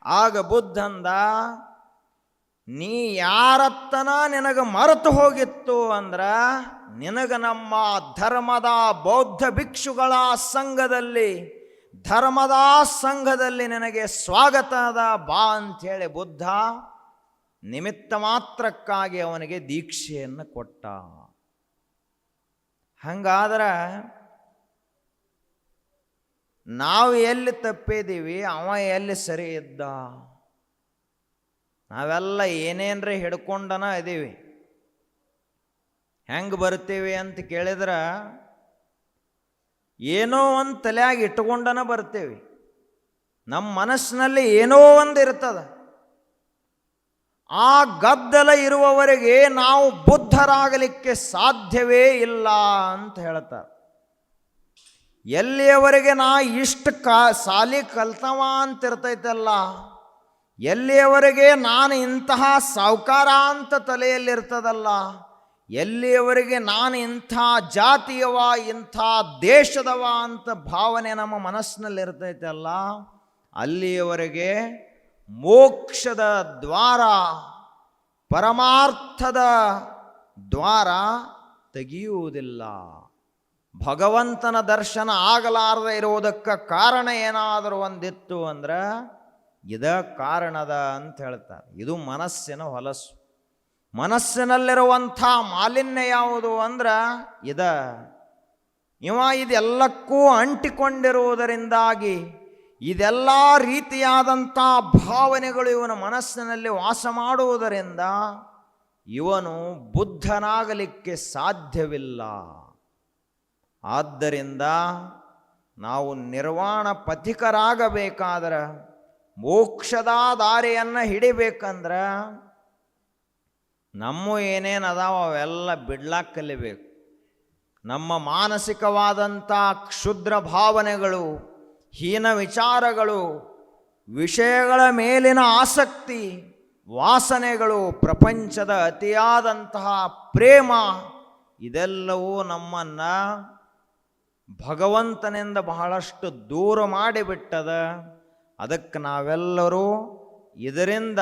ಆಗ ಬುದ್ಧಂದ, ನೀ ಯಾರತ್ತನ ನಿನಗೆ ಮರೆತು ಹೋಗಿತ್ತು ಅಂದ್ರ ನಿನಗೆ ನಮ್ಮ ಧರ್ಮದ ಬೌದ್ಧ ಭಿಕ್ಷುಗಳ ಸಂಘದಲ್ಲಿ ನಿನಗೆ ಸ್ವಾಗತದ ಬಾ ಅಂಥೇಳಿ ಬುದ್ಧ ನಿಮಿತ್ತ ಮಾತ್ರಕ್ಕಾಗಿ ಅವನಿಗೆ ದೀಕ್ಷೆಯನ್ನು ಕೊಟ್ಟ. ಹಂಗಾದ್ರೆ ನಾವು ಎಲ್ಲಿ ತಪ್ಪಿದ್ದೀವಿ, ಅವ ಎಲ್ಲಿ ಸರಿ ಇದ್ದ? ನಾವೆಲ್ಲ ಏನೇನ್ರಿ ಹಿಡ್ಕೊಂಡನ ಇದೀವಿ. ಹೆಂಗೆ ಬರ್ತೀವಿ ಅಂತ ಕೇಳಿದ್ರೆ ಏನೋ ಒಂದು ತಲೆಯಾಗಿ ಇಟ್ಕೊಂಡನ ಬರ್ತೀವಿ. ನಮ್ಮ ಮನಸ್ಸಿನಲ್ಲಿ ಏನೋ ಒಂದು ಇರ್ತದೆ. ಆ ಗದ್ದಲ ಇರುವವರೆಗೆ ನಾವು ಬುದ್ಧರಾಗಲಿಕ್ಕೆ ಸಾಧ್ಯವೇ ಇಲ್ಲ ಅಂತ ಹೇಳ್ತಾರೆ. ಎಲ್ಲಿಯವರೆಗೆ ನಾ ಇಷ್ಟು ಸಾಲಿ ಕಲ್ತವ ಅಂತ ಇರ್ತೈತಲ್ಲ, ಎಲ್ಲಿಯವರೆಗೆ ನಾನು ಇಂತಹ ಸಾಹುಕಾರ ಅಂತ ತಲೆಯಲ್ಲಿರ್ತದಲ್ಲ, ಎಲ್ಲಿಯವರೆಗೆ ನಾನು ಇಂಥ ಜಾತಿಯವ ಇಂಥ ದೇಶದವ ಅಂತ ಭಾವನೆ ನಮ್ಮ ಮನಸ್ಸಿನಲ್ಲಿ ಇರ್ತೈತಲ್ಲ, ಅಲ್ಲಿಯವರೆಗೆ ಮೋಕ್ಷದ ದ್ವಾರ, ಪರಮಾರ್ಥದ ದ್ವಾರ ತೆಗೆಯುವುದಿಲ್ಲ. ಭಗವಂತನ ದರ್ಶನ ಆಗಲಾರದೆ ಇರುವುದಕ್ಕೆ ಕಾರಣ ಏನಾದರೂ ಒಂದಿತ್ತು ಅಂದ್ರೆ ಇದ ಕಾರಣದ ಅಂತ ಹೇಳ್ತಾರೆ. ಇದು ಮನಸ್ಸಿನ ಹೊಲಸು. ಮನಸ್ಸಿನಲ್ಲಿರುವಂಥ ಮಾಲಿನ್ಯ ಯಾವುದು ಅಂದ್ರೆ ಇದೆಲ್ಲಕ್ಕೂ ಅಂಟಿಕೊಂಡಿರುವುದರಿಂದಾಗಿ ಇದೆಲ್ಲ ರೀತಿಯಾದಂಥ ಭಾವನೆಗಳು ಇವನ ಮನಸ್ಸಿನಲ್ಲಿ ವಾಸ ಮಾಡುವುದರಿಂದ ಇವನು ಬುದ್ಧನಾಗಲಿಕ್ಕೆ ಸಾಧ್ಯವಿಲ್ಲ. ಆದ್ದರಿಂದ ನಾವು ನಿರ್ವಾಣ ಪಥಿಕರಾಗಬೇಕಾದ್ರೆ, ಮೋಕ್ಷದ ದಾರಿಯನ್ನು ಹಿಡಿಬೇಕಂದ್ರೆ ನಮ್ಮ ಏನೇನು ಅದಾವ ಅವೆಲ್ಲ ಬಿಡ್ಲಾಕ್ ಕಲಿಬೇಕು. ನಮ್ಮ ಮಾನಸಿಕವಾದಂಥ ಕ್ಷುದ್ರ ಭಾವನೆಗಳು, ಹೀನ ವಿಚಾರಗಳು, ವಿಷಯಗಳ ಮೇಲಿನ ಆಸಕ್ತಿ, ವಾಸನೆಗಳು, ಪ್ರಪಂಚದ ಅತಿಯಾದಂತಹ ಪ್ರೇಮ, ಇದೆಲ್ಲವೂ ನಮ್ಮನ್ನು ಭಗವಂತನಿಂದ ಬಹಳಷ್ಟು ದೂರ ಮಾಡಿಬಿಟ್ಟದ. ಅದಕ್ಕೆ ನಾವೆಲ್ಲರೂ ಇದರಿಂದ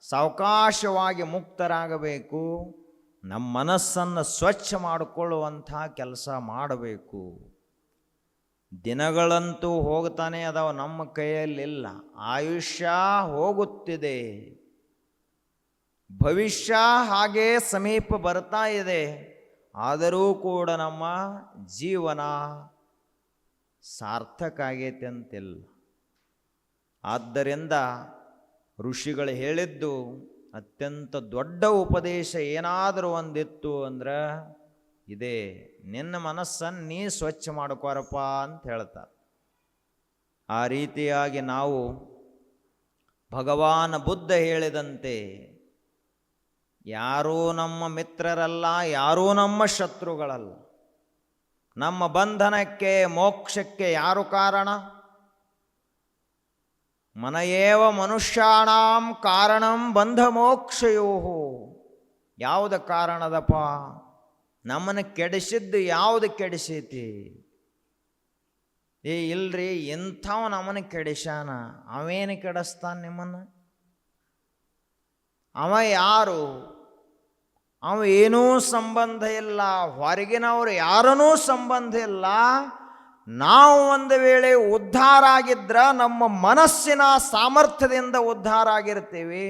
ಸಾವಕಾಶವಾಗಿ ಮುಕ್ತರಾಗಬೇಕು. ನಮ್ಮ ಮನಸ್ಸನ್ನು ಸ್ವಚ್ಛ ಮಾಡಿಕೊಳ್ಳುವಂಥ ಕೆಲಸ ಮಾಡಬೇಕು. ದಿನಗಳಂತೂ ಹೋಗ್ತಾನೆ ಅದಾವ, ನಮ್ಮ ಕೈಯಲ್ಲಿಲ್ಲ. ಆಯುಷ್ಯ ಹೋಗುತ್ತಿದೆ, ಭವಿಷ್ಯ ಹಾಗೇ ಸಮೀಪ ಬರ್ತಾ ಇದೆ. ಆದರೂ ಕೂಡ ನಮ್ಮ ಜೀವನ ಸಾರ್ಥಕ ಆಗೈತೆ ಅಂತಿಲ್ಲ. ಆದ್ದರಿಂದ ಋಷಿಗಳು ಹೇಳಿದ್ದು ಅತ್ಯಂತ ದೊಡ್ಡ ಉಪದೇಶ ಏನಾದರೂ ಒಂದಿತ್ತು ಅಂದ್ರೆ ಇದೇ, ನಿನ್ನ ಮನಸ್ಸನ್ನು ನೀ ಸ್ವಚ್ಛ ಮಾಡ್ಕೋರಪ್ಪ ಅಂತ ಹೇಳ್ತಾರೆ. ಆ ರೀತಿಯಾಗಿ ನಾವು ಭಗವಾನ್ ಬುದ್ಧ ಹೇಳಿದಂತೆ ಯಾರೂ ನಮ್ಮ ಮಿತ್ರರಲ್ಲ, ಯಾರೂ ನಮ್ಮ ಶತ್ರುಗಳಲ್ಲ. ನಮ್ಮ ಬಂಧನಕ್ಕೆ ಮೋಕ್ಷಕ್ಕೆ ಯಾರು ಕಾರಣ? ಮನಯೇವ ಮನುಷ್ಯಾಣಾಂ ಕಾರಣಂ ಬಂಧ ಮೋಕ್ಷಯೋ. ಯಾವುದು ಕಾರಣದಪ್ಪ? ನಮ್ಮನ್ನು ಕೆಡಿಸಿದ್ದು ಯಾವುದು ಕೆಡಿಸೈತಿ? ಇಲ್ರಿ, ಇಂಥವ ನಮ್ಮನ್ನು ಕೆಡಿಸ್ಯಾನ. ಅವೇನು ಕೆಡಿಸ್ತಾನ ನಿಮ್ಮನ್ನು? ಅವ ಯಾರು? ಅವ ಏನೂ ಸಂಬಂಧ ಇಲ್ಲ, ಹೊರಗಿನವರು ಯಾರನೂ ಸಂಬಂಧ ಇಲ್ಲ. ನಾವು ಒಂದು ವೇಳೆ ಉದ್ಧಾರ ಆಗಿದ್ರೆ ನಮ್ಮ ಮನಸ್ಸಿನ ಸಾಮರ್ಥ್ಯದಿಂದ ಉದ್ಧಾರ ಆಗಿರ್ತೀವಿ.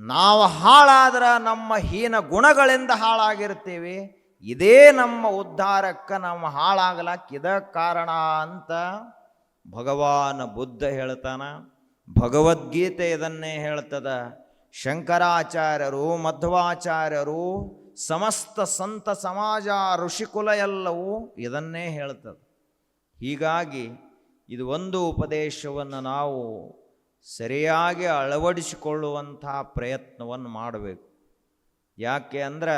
ನಾವು ಹಾಳಾದ್ರೆ ನಮ್ಮ ಹೀನ ಗುಣಗಳಿಂದ ಹಾಳಾಗಿರ್ತೀವಿ. ಇದೇ ನಮ್ಮ ಉದ್ಧಾರಕ್ಕೆ ನಮ್ಮ ಹಾಳಾಗಲಕ್ಕಿದ ಕಾರಣ ಅಂತ ಭಗವಾನ್ ಬುದ್ಧ ಹೇಳ್ತಾನ. ಭಗವದ್ಗೀತೆ ಇದನ್ನೇ ಹೇಳ್ತದ. ಶಂಕರಾಚಾರ್ಯರು, ಮಧ್ವಾಚಾರ್ಯರು, ಸಮಸ್ತ ಸಂತ ಸಮಾಜ, ಋಷಿಕುಲ ಎಲ್ಲವೂ ಇದನ್ನೇ ಹೇಳ್ತದೆ. ಹೀಗಾಗಿ ಇದು ಒಂದು ಉಪದೇಶವನ್ನು ನಾವು ಸರಿಯಾಗಿ ಅಳವಡಿಸಿಕೊಳ್ಳುವಂಥ ಪ್ರಯತ್ನವನ್ನು ಮಾಡಬೇಕು. ಯಾಕೆ ಅಂದ್ರೆ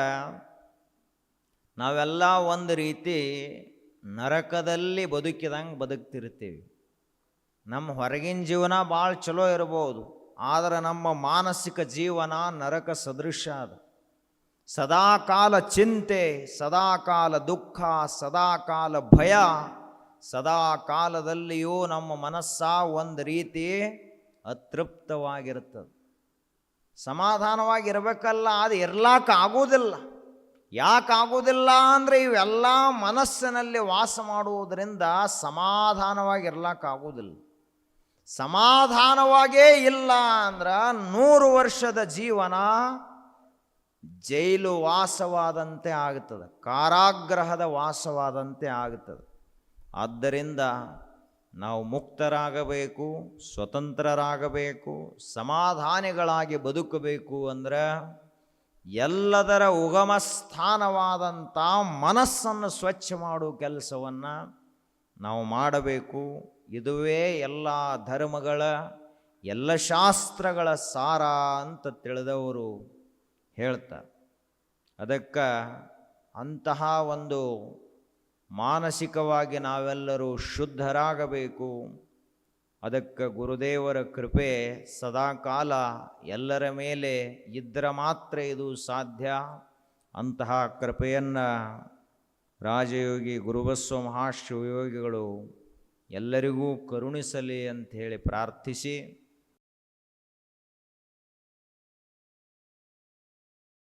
ನಾವೆಲ್ಲ ಒಂದು ರೀತಿ ನರಕದಲ್ಲಿ ಬದುಕಿದಂಗೆ ಬದುಕ್ತಿರ್ತೀವಿ. ನಮ್ಮ ಹೊರಗಿನ ಜೀವನ ಭಾಳ ಚಲೋ ಇರ್ಬೋದು, ಆದರೆ ನಮ್ಮ ಮಾನಸಿಕ ಜೀವನ ನರಕ ಸದೃಶ ಅದು. ಸದಾಕಾಲ ಚಿಂತೆ, ಸದಾಕಾಲ ದುಃಖ, ಸದಾಕಾಲ ಭಯ, ಸದಾ ಕಾಲದಲ್ಲಿಯೂ ನಮ್ಮ ಮನಸ್ಸ ಒಂದು ರೀತಿ ಅತೃಪ್ತವಾಗಿರುತ್ತದೆ. ಸಮಾಧಾನವಾಗಿರಬೇಕಲ್ಲ, ಅದು ಇರ್ಲಾಕಾಗೋದಿಲ್ಲ. ಯಾಕಾಗೋದಿಲ್ಲ ಅಂದರೆ ಇವೆಲ್ಲ ಮನಸ್ಸಿನಲ್ಲಿ ವಾಸ ಮಾಡುವುದರಿಂದ ಸಮಾಧಾನವಾಗಿರ್ಲಾಕಾಗೋದಿಲ್ಲ. ಸಮಾಧಾನವಾಗೇ ಇಲ್ಲ ಅಂದ್ರೆ 100 ವರ್ಷದ ಜೀವನ ಜೈಲು ವಾಸವಾದಂತೆ ಆಗುತ್ತದೆ, ಕಾರಾಗೃಹದ ವಾಸವಾದಂತೆ ಆಗುತ್ತದೆ. ಆದ್ದರಿಂದ ನಾವು ಮುಕ್ತರಾಗಬೇಕು, ಸ್ವತಂತ್ರರಾಗಬೇಕು, ಸಮಾಧಾನಿಗಳಾಗಿ ಬದುಕಬೇಕು ಅಂದರೆ ಎಲ್ಲದರ ಉಗಮ ಸ್ಥಾನವಾದಂಥ ಮನಸ್ಸನ್ನು ಸ್ವಚ್ಛ ಮಾಡುವ ಕೆಲಸವನ್ನು ನಾವು ಮಾಡಬೇಕು. ಇದುವೇ ಎಲ್ಲ ಧರ್ಮಗಳ, ಎಲ್ಲ ಶಾಸ್ತ್ರಗಳ ಸಾರ ಅಂತ ತಿಳಿದವರು ಹೇಳ್ತಾರೆ. ಅದಕ್ಕೆ ಅಂತಹ ಒಂದು ಮಾನಸಿಕವಾಗಿ ನಾವೆಲ್ಲರೂ ಶುದ್ಧರಾಗಬೇಕು. ಅದಕ್ಕೆ ಗುರುದೇವರ ಕೃಪೆ ಸದಾಕಾಲ ಎಲ್ಲರ ಮೇಲೆ ಇದ್ದರೆ ಮಾತ್ರ ಇದು ಸಾಧ್ಯ. ಅಂತಹ ಕೃಪೆಯನ್ನು ರಾಜಯೋಗಿ ಗುರುಬಸವ ಮಹಾಶಿವಯೋಗಿಗಳು ಎಲ್ಲರಿಗೂ ಕರುಣಿಸಲಿ ಅಂಥೇಳಿ ಪ್ರಾರ್ಥಿಸಿ